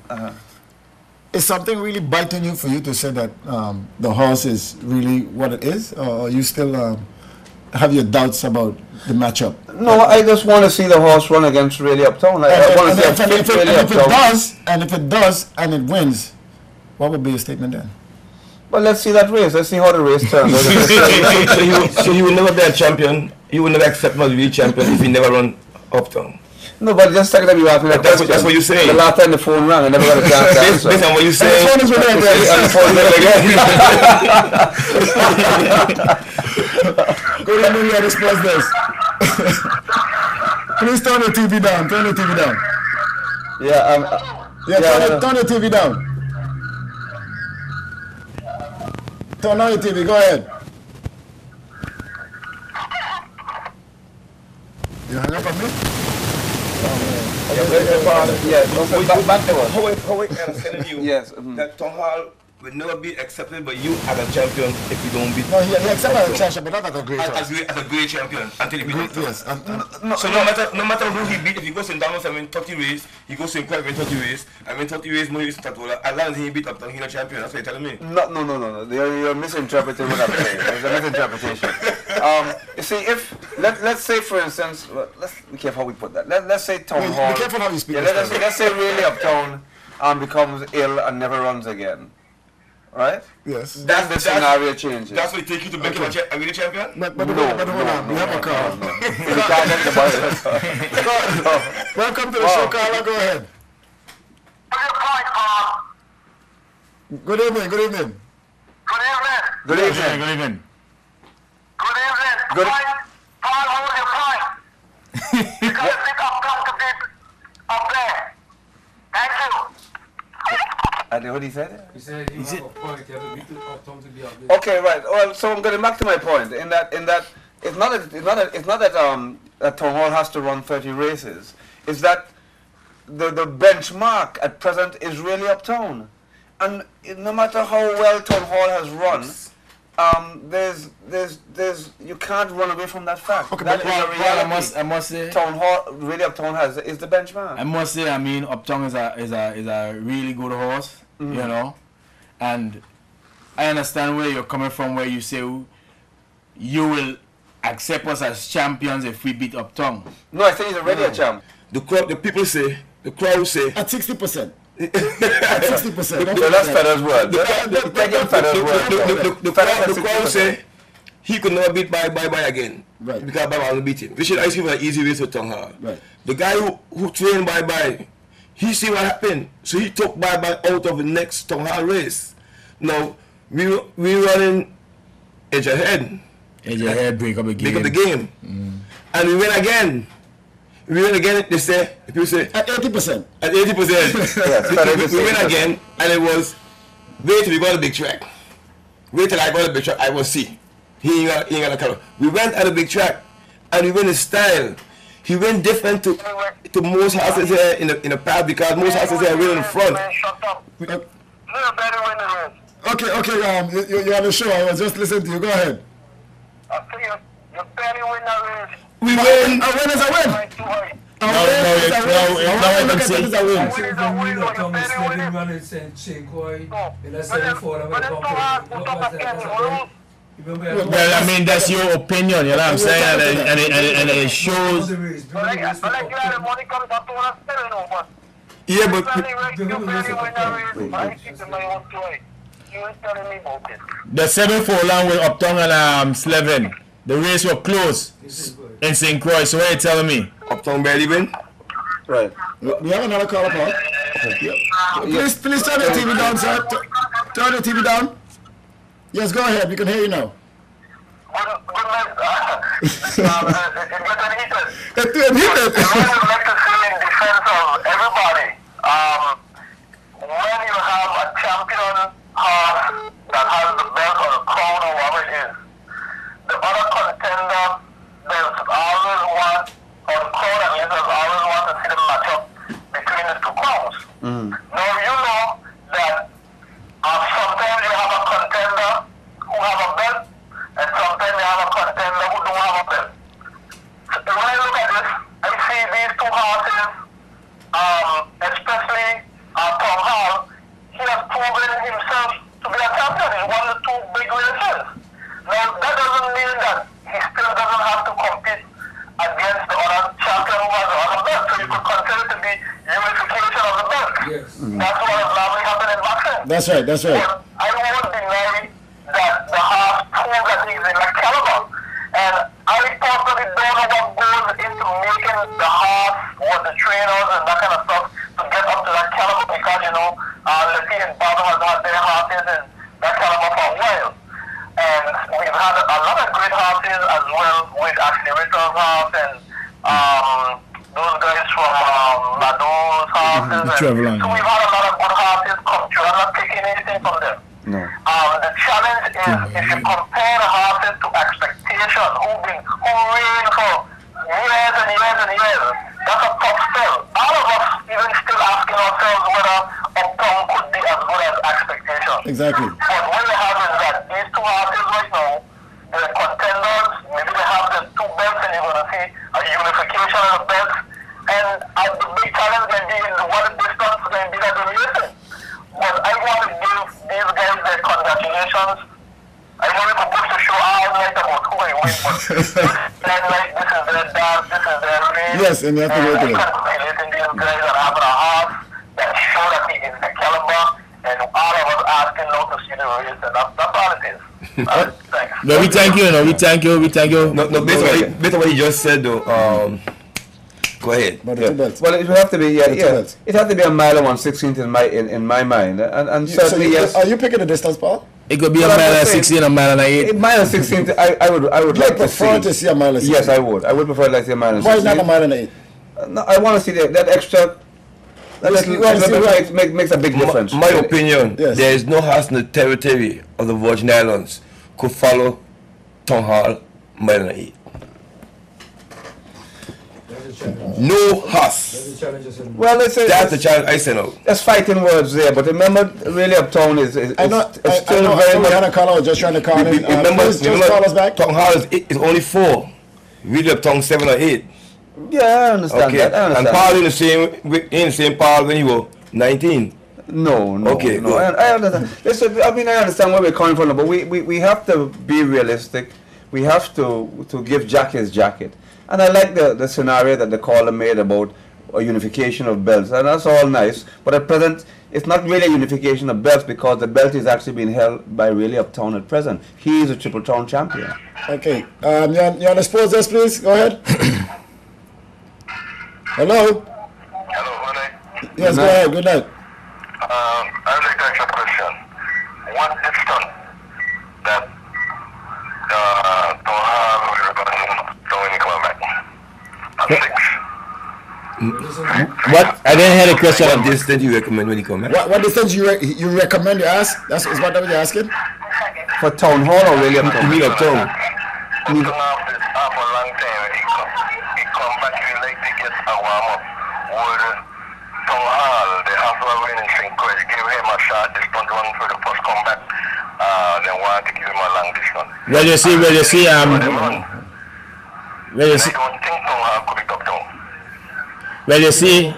is something really biting you for you to say that the horse is really what it is, or you still have your doubts about the matchup? No, I just want to see the horse run against Really Uptown. I want to see a fit Really Uptown. If it does, and it wins, what would be your statement then? Well, let's see that race. Let's see how the race turns. So he will never be a champion. He will never accept not to be a champion if he never run Uptown. No, but just second time you asked me that question. That's what you're saying. The last time the phone rang, I never got a chance to answer. Based on what you're saying. The phone is ringing again, and the phone is ringing again. Good evening, you are the sports desk. Please turn the TV down. Turn the TV down. Turn the TV down. Turn on your TV. Go ahead. You hung up on me? Back to us. How I understand you that Tom Hall will never be accepted by you as a champion if you don't beat. No, he accepted as a champion, but not as a great champion. As a great champion until he beat him. Yes. So no matter who he beat, if he goes in Dallas and win 30 races, he goes in Croix and win 30 races, and win 30 races more races Tatola, as long as he beat Uptown, he's a champion. That's what you're telling me. No. You're misinterpreting what I'm saying. It's a misinterpretation. You see, let's say for instance, let's be careful how we put that. Let's say Town Hall. Be careful how you speak. Yeah, let's say Really Uptown becomes ill and never runs again. Right? Yes. Then the scenario changes. That's what it takes you to make him a really champion? But hold on. We have a call. You can't get the ball. Welcome to the show, Carla. Go ahead. Good evening. Good evening. Paul, hold your point. You got to pick Uptown to beat up there. Thank you. What he said? He said you have a point. You have to beat Uptown to be up there. Okay, right. Well, so I'm getting back to my point. In that it's not that Town Hall has to run 30 races. It's that the benchmark at present is Really Uptown, and no matter how well Town Hall has run, there's you can't run away from that fact. Okay, that but is a reality. I must say, Town Hall, Really Uptown is the benchmark. I must say, I mean, Uptown is a really good horse, you know, and I understand where you're coming from, where you say you will accept us as champions if we beat Uptown. No, I think he's already a champ. The crowd say at 60%. At 60%. So that's Federer's word. The crowd say he could never beat Bye again. Right. Because Bye will beat him. Which is actually an easy race with Town Hall. Right. The guy who trained Bye, he see what happened. So he took Bye out of the next Town Hall race. Now we running edge ahead. Edge ahead, break up the game. Break up the game. And we win again. We win again, people say. At 80%. At 80%. Yes, we win again, and it was, wait till we got a big track. Wait till I got a big track, I will see. He ain't got a color. We went at a big track, and we win in style. He went different to most houses here in the past, because most houses here win in front. Okay, you're on the show. I was just listening to you. Go ahead. I think you barely win that race. We win. A win is a win. Well, I mean, that's your opinion, you know what I'm saying? And it shows. Yeah, but the 7 furlong with Uptown and Slevin, the race was close in St. Croix. So what are you telling me? Uptown barely win. Right. We have another call upon. Please turn the TV down, sir. Turn the TV down. Yes, go ahead. We can hear you now. When you have a champion horse that has the belt or the crown or whatever it is, the other contender, there's always one, or the crowd at least, there's always one to see the matchup between the two crowns. Now you know that sometimes you have a contender who have a belt, and sometimes you have a contender who don't have a belt. So when I look at this, I see these two horses, especially Tom Hall, he has That's right, that's right. I won't deny that the horse proved that he's in a caliber. And I personally don't know what goes into making the horse, what the trainers and that kind of stuff to get up to that caliber, because, you know, let's say in Baba has had their horses in that caliber for a while. And we've had a lot of great horses as well with Accelerator's horse and those guys from Lado's horses. So we've had a lot of good horses come through. I'm not taking anything from them. No. The challenge is if you compare the horses to expectation, who reign for years and years and years, that's a tough sell. All of us even still asking ourselves whether Uptown could be as good as expectation. Exactly. But what you have is that these two horses right now, they're contenders. Maybe they have the two belts and you're going to see a unification of the belts. And the big challenge can be in what distance can be that they're racing. But I want to give these guys their congratulations. I know we could to show all night about who I win, but like, this is their dance, this is their race. Yes, and you have to wait for it. Congratulating these guys and having a horse that show that he is the caliber, and all of us asking now to see the race, and that's all it is. Thanks. No, we thank you, we thank you. No, based on what he just said though, go ahead. But the two belts. Well, it would have to be, belts. it has to be a mile and 1/16 in my mind, and certainly yes. Are you picking the distance, Paul? It could be a mile and 16, a mile and 8. A mile and 16, I would like to see. prefer to see a mile and 16. Yes, I would. I would prefer to see a mile and Why 16. not a mile and 8? No, I want to see that extra. That makes a big difference. My opinion, Yes. there is no horse in the territory of the Virgin Islands could follow Town Hall mile and 8. No horse. Well, that's the challenge I sent out. That's fighting words there, but remember, really Uptown is I know we had a caller, I was just trying to call in. Remember, Just call us back. Town Hall is only 4. Really Uptown 7 or 8. Yeah, I understand that. I understand. And Paul in the same Paul when you were 19. No. Okay, no. I understand. Listen, I mean, I understand where we're coming from, but we have to be realistic. We have to give Jack his jacket. And I like the scenario that the caller made about a unification of belts, and that's all nice. But at present, it's not really a unification of belts because the belt is actually being held by really Uptown at present. He is a Triple Crown champion. Okay. You want to expose this, please? Go ahead. Hello? Hello, good night. Yes, go ahead. Good night. I'd like to ask you a question. What distance that don't have when you come back? At 6? What? I didn't hear the question. What distance you recommend when you come back? What distance you recommend you ask? Is what you're asking? For Town Hall or really Uptown? You mean Uptown? Uptown half a long time when he come back, he like to get a warm up. With Town Hall, they have to win in St. Croix. Give him a short distance run for the first comeback. They want to give him a long distance. Well, you see, I don't think Town Hall could be Uptown. Well, you see,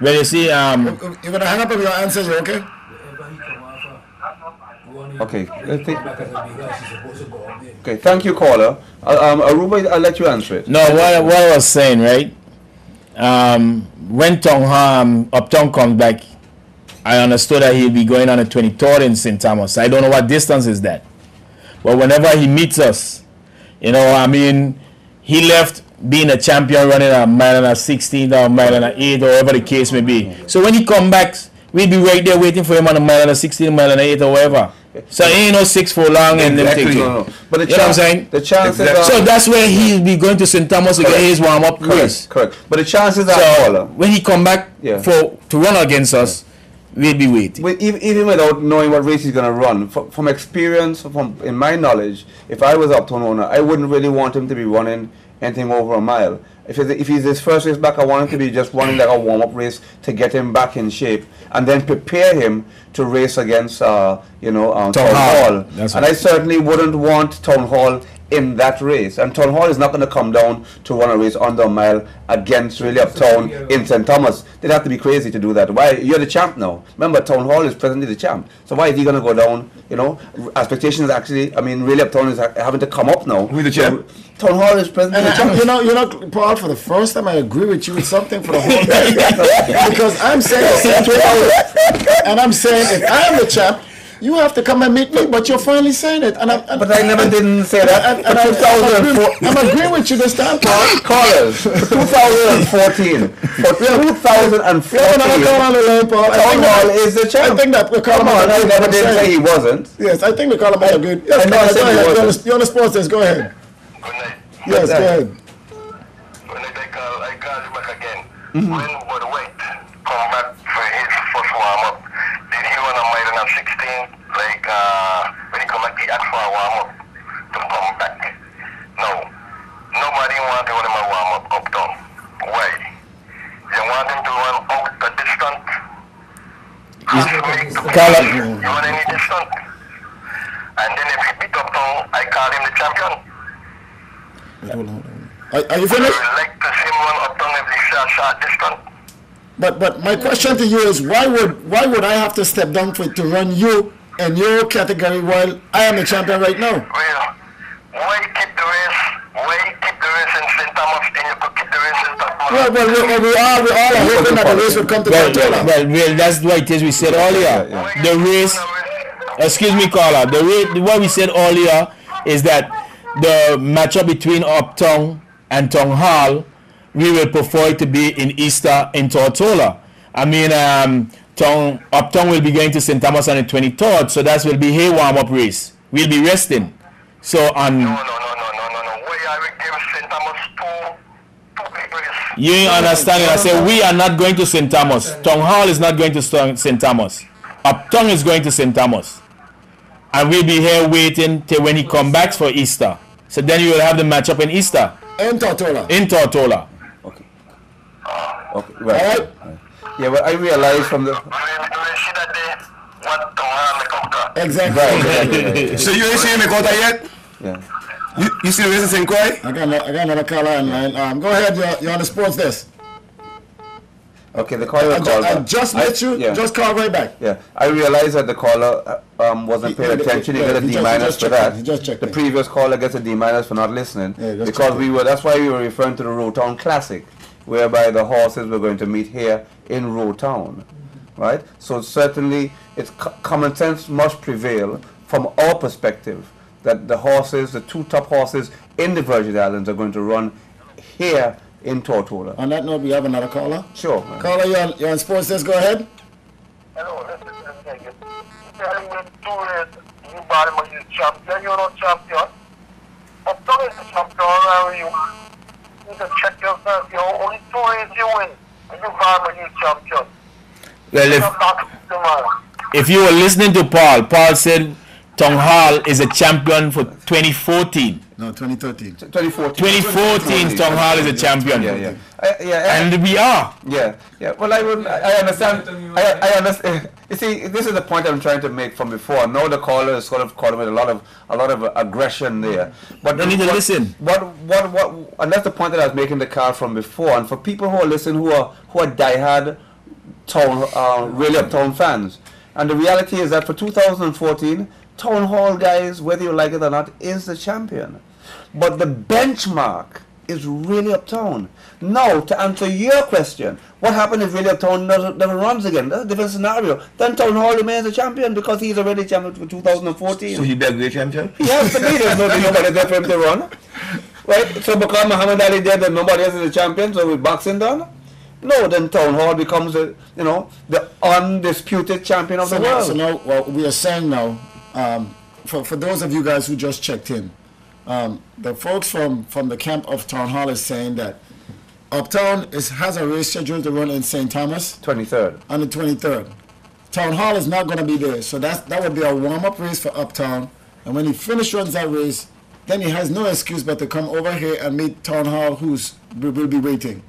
You're going to hang up on your answers, okay? Okay. Okay, thank you, caller. Aruba, I'll let you answer it. No, what I was saying, right? When Uptown comes back, I understood that he'll be going on the 23rd in St. Thomas. I don't know what distance is that. But whenever he meets us, you know, I mean, he left being a champion running a mile and a 16 or a mile and a 8 or whatever the case may be. So when he comes back, we'll be right there waiting for him on a mile and a 16, mile and a 8 or whatever. So it ain't no 6 for long and them things. No. But the you know what I'm saying? The chances are, so that's where he'll be going to St. Thomas to get his warm up race. Correct. But the chances are, when he come back to run against us, we'll be waiting. Even without knowing what race he's going to run, from experience, in my knowledge, if I was Uptown owner, I wouldn't really want him to be running anything over a mile. If he's his first race back, I want him to be just running like a warm-up race to get him back in shape, and then prepare him to race against, Town Hall. And I certainly wouldn't want Town Hall in that race. And Town Hall is not going to come down to run a race under a mile against really Uptown in St. Thomas. They'd have to be crazy to do that. Why? You're the champ now. Remember, Town Hall is presently the champ. So why is he going to go down? You know, expectations actually, I mean, really Uptown is having to come up now. Who's the champ? Town Hall is presently the champ. You know, Paul, for the first time I agree with you with something for the whole day. Because I'm saying the same thing. And I'm saying if I am the champ, you have to come and meet me, but you're finally saying it. But I never didn't say that. I'm agreeing with you this time, Paul. Callers, for 2014. For 2014. Town Hall is the champ. I think that the column I never did say he wasn't. Yes, I think the column are good. Yes, you're on the sports desk. Go ahead. Good night. Yes, go ahead. When I call him back again. When Bud White come back for his first warm-up, did he want to mile and 16? Like, when he come back, he asked for a warm-up to come back. No. Nobody want to run him a warm-up Uptown. Why? They want him to run out the distance. You want any distance? And then if he beat Uptown, I call him the champion. Are you finished? I would like to see him run Uptown if he short distance. But my question to you is why would I have to step down to run you in your category while I am the champion right now? Well, why keep the race? Why keep the race in St. Thomas and you could keep the race in St. Thomas? Well, we all are hoping that the race would come to Tortola. Well, that's what it is we said earlier. The race, excuse me, caller. The race, what we said earlier is that the matchup between Uptown and Town Hall, we will prefer it to be in Easter in Tortola. I mean, Uptown will be going to St. Thomas on the 23rd, so that will be a warm-up race. We'll be resting. So on. No. We are give St. Thomas two big races. You ain't understanding. I said we are not going to St. Thomas. Town Hall is not going to St. Thomas. Uptown is going to St. Thomas. And we'll be here waiting till when he come back for Easter. So then you will have the matchup in Easter. In Tortola. In Tortola. Okay. Okay. Right. All right. Yeah, but I realized from the. Exactly. Right. So you ain't seen me Makota yet? Yeah. You see the race in St. Croix? I got another caller in line. Go ahead. You're on the sports desk. Okay, the caller called I back. just met you. Yeah. Just call right back. Yeah, I realized that the caller wasn't paying attention. He got a D minus for that. The previous caller gets a D minus for not listening because we were. That's why we were referring to the Road Town Classic, whereby the horses were going to meet here in Road Town, right? So certainly, it's common sense must prevail from our perspective that the horses, the two top horses in the Virgin Islands, are going to run here in Tortola. On that note, we have another caller. Sure. Caller, you're on sports desk. Go ahead. Hello, this is Megan. Telling me two races, you Baltimore is champion, you're not champion. Uptown is the champion, and you need to check yourself. You only two races you win, and you Baltimore is champion. Well, if you were listening to Paul said Town Hall is a champion for 2014. No, 2013. 2014. Town Hall is a champion. Yeah. And we are. Yeah. Well, I understand. I understand. You see, this is the point I'm trying to make from before. Now the caller is sort of calling with a lot of aggression there. But you need to listen. And that's the point that I was making the call from before. And for people who are listening, who are diehard really Uptown fans, and the reality is that for 2014. Town Hall, guys, whether you like it or not, is the champion. But the benchmark is really Uptown. Now, to answer your question, what happened if really Uptown never runs again? That's a different scenario. Then Town Hall remains a champion because he's already champion for 2014. So he be a great champion? He has to be. There's nobody there for him to run. Right? So because Muhammad Ali dead, then nobody else is a champion, so with boxing done? No, then Town Hall becomes the undisputed champion of the world. So now, what we are saying now, for those of you guys who just checked in, the folks from the camp of Town Hall is saying that Uptown has a race scheduled to run in St. Thomas 23rd. On the 23rd. Town Hall is not going to be there, so that would be a warm-up race for Uptown. And when he runs that race, then he has no excuse but to come over here and meet Town Hall, will be waiting.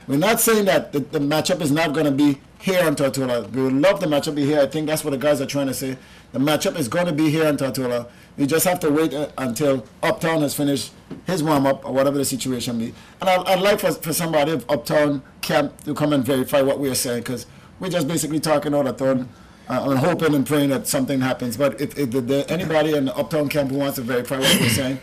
We're not saying that the matchup is not going to be here in Tortola. We would love the matchup be here. I think that's what the guys are trying to say. The matchup is going to be here in Tortola. We just have to wait until Uptown has finished his warm-up or whatever the situation be. And I'd like for somebody of Uptown camp to come and verify what we are saying, because we're just basically talking out of turn and hoping and praying that something happens. But if there's anybody in the Uptown camp who wants to verify what we're saying,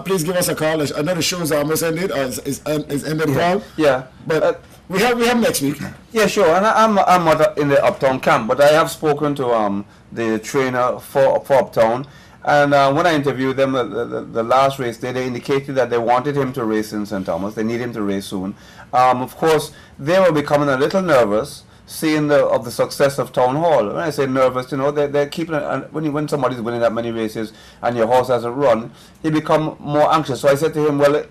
please give us a call. I know the show's almost ended. Is ended, Paul? Yeah. But we have next week. Yeah, sure. And I'm not in the Uptown camp, but I have spoken to the trainer for Uptown. And when I interviewed them, the last race, they indicated that they wanted him to race in St. Thomas. They need him to race soon. Of course, they were becoming a little nervous seeing the success of Town Hall. When I say nervous, you know, they're keeping it. When somebody's winning that many races and your horse has a run, you become more anxious. So I said to him, well,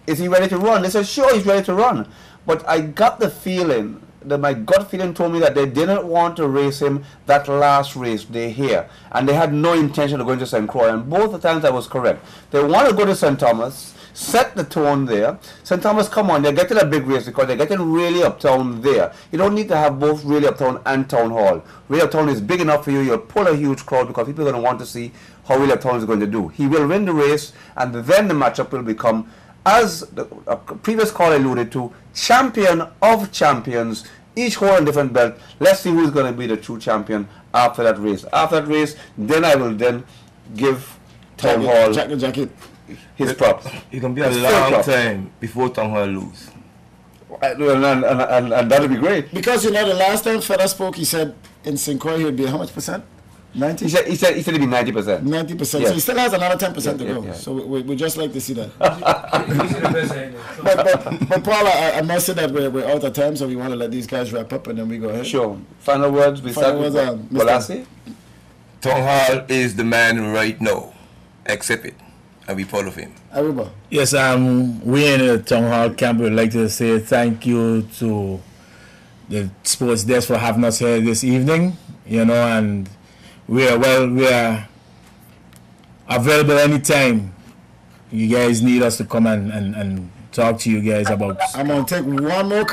is he ready to run? They said, sure, he's ready to run. But I got the feeling that my gut feeling told me that they didn't want to race him that last race day here, and they had no intention of going to St. Croix. And both the times I was correct. They want to go to St. Thomas, set the tone there. St. Thomas, come on, they're getting a big race because they're getting really Uptown there. You don't need to have both really Uptown and Town Hall. Really Uptown is big enough for you. You'll pull a huge crowd because people are going to want to see how really Uptown is going to do. He will win the race, and then the matchup will become, as the previous call alluded to, champion of champions, each hold a different belt. Let's see who's going to be the true champion after that race. After that race, then I will then give Town Hall his props. It's going to be a long time before Town Hall lose. And that would be great. Because, you know, the last time Fedder spoke, he said in St. Croix he would be how much percent? 90? He said it'd be 90%. 90%. Yes. So he still has another 10% to go. Yeah. So we just like to see that. but Paul, I must say that we're out of time, so we want to let these guys wrap up and then we go ahead. Sure. Final words. We start with Balassi. Town Hall is the man right now. Accept it. And be proud of him. Aruba. Yes, we in the Town Hall camp would like to say thank you to the sports desk for having us here this evening. You know, and we are available anytime you guys need us to come and talk to you guys about. I'm going to take one more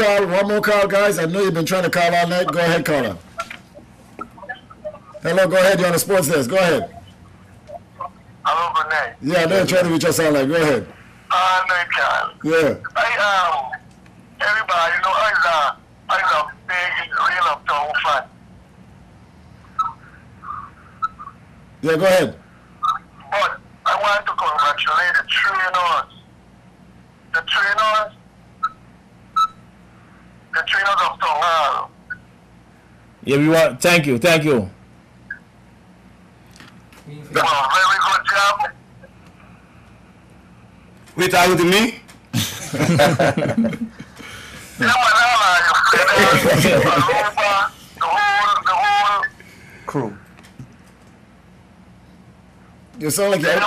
call, guys. I know you've been trying to call all night. Go ahead, caller. Hello, go ahead. You're on the sports desk. Go ahead. Hello, good night. Yeah, I know you're trying to reach us all night. Go ahead. No, you can't. Yeah. Everybody, you know, I'm a big real Uptown fan. Yeah, go ahead. But I want to congratulate the trainers. The trainers of Town Hall. Yeah, we want. Thank you. They did a very good job. Wait, are you to me? Yeah, the whole crew. You sound like you know, to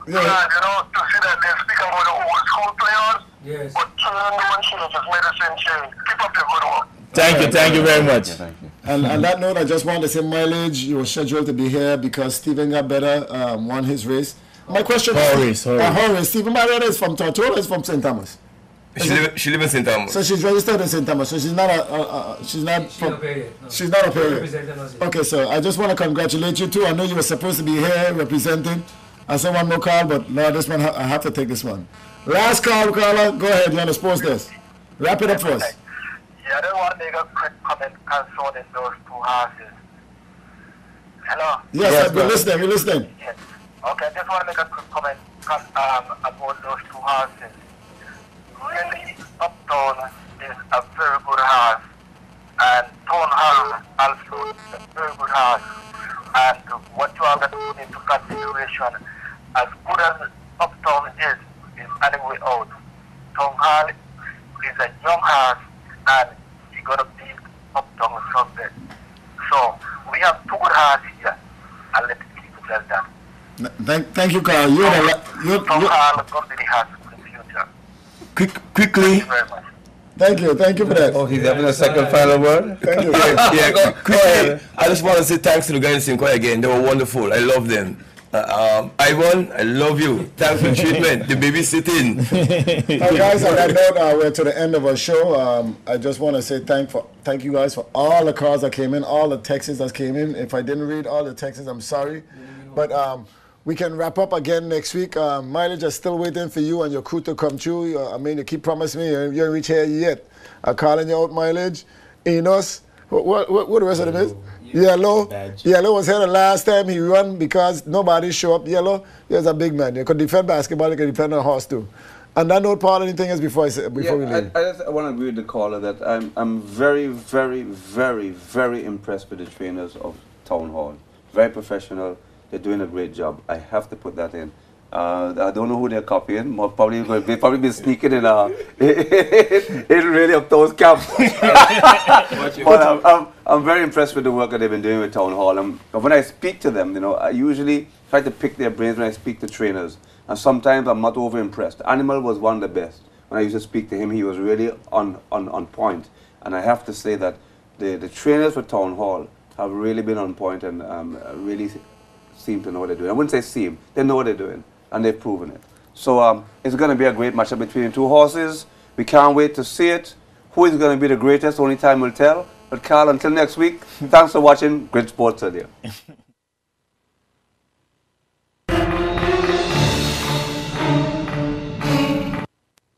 see that they speak about the old school players. Yes. But just made the same change. Keep up your good work. Thank you very much. Thank you. And on that note, I just wanted to say mileage. You were scheduled to be here because Stephen got better, won his race. My question is, Stephen Marietta is from Tortola, is from St. Thomas. She lives in St. Thomas. So she's registered in St. Thomas. So she's not she's not up here yet. Okay, so I just want to congratulate you too. I know you were supposed to be here representing. I said one more call, but no, this one I have to take this one. Last call, caller. Go ahead. You're on the sports desk. Wrap it up for us. Yeah, I don't want to make a quick comment concerning those two horses. Hello? Yes, we're listening. Yes. Okay, I just want to make a quick comment about those two horses. Really, Uptown is a very good horse, and Town Hall also is a very good horse. And what you are going to put into consideration, as good as Uptown is anyway out. Town Hall is a young horse, and he's going to beat Uptown someday. So we have two good horses here, and let's keep it like that. Thank you, Carl. Town Hall going to be the horse in the future. Quickly. Thank you very much. Thank you for that. Oh, he's having a second final word? Thank you. Quickly. I just want to say thanks to the guys in St. Croix again. They were wonderful. I love them. Ivan, I love you. Thanks for the treatment, the babysitting. Guys, on that note, we're to the end of our show. I just want to say thank you guys for all the calls that came in, all the texts that came in. If I didn't read all the texts, I'm sorry. But we can wrap up again next week. Mileage is still waiting for you and your crew to come through. I mean, you keep promising me you ain't reach here yet. I'm calling you out, Mileage. Enos. What the rest of them is? Yellow. Yellow was here the last time he run because nobody show up. Yellow, he's a big man. You could defend basketball, you could defend on a horse too. And that note, Paul, anything else before we leave? I want to agree with the caller that I'm very, very, very, very impressed with the trainers of Town Hall. Very professional. They're doing a great job. I have to put that in. I don't know who they're copying. They've probably been sneaking in really up those camps. But I'm very impressed with the work that they've been doing with Town Hall. When I speak to them, you know, I usually try to pick their brains when I speak to trainers. And sometimes I'm not over impressed. Animal was one of the best. When I used to speak to him, he was really on point. And I have to say that the trainers for Town Hall have really been on point and really seem to know what they're doing. I wouldn't say seem, they know what they're doing. And they've proven it. So it's going to be a great matchup between the two horses. We can't wait to see it. Who is going to be the greatest? Only time will tell. But Carl, until next week, thanks for watching Great Sports Radio.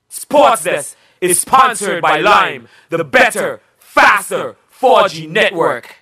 Sports Desk is sponsored by Lime, the better, faster 4G network.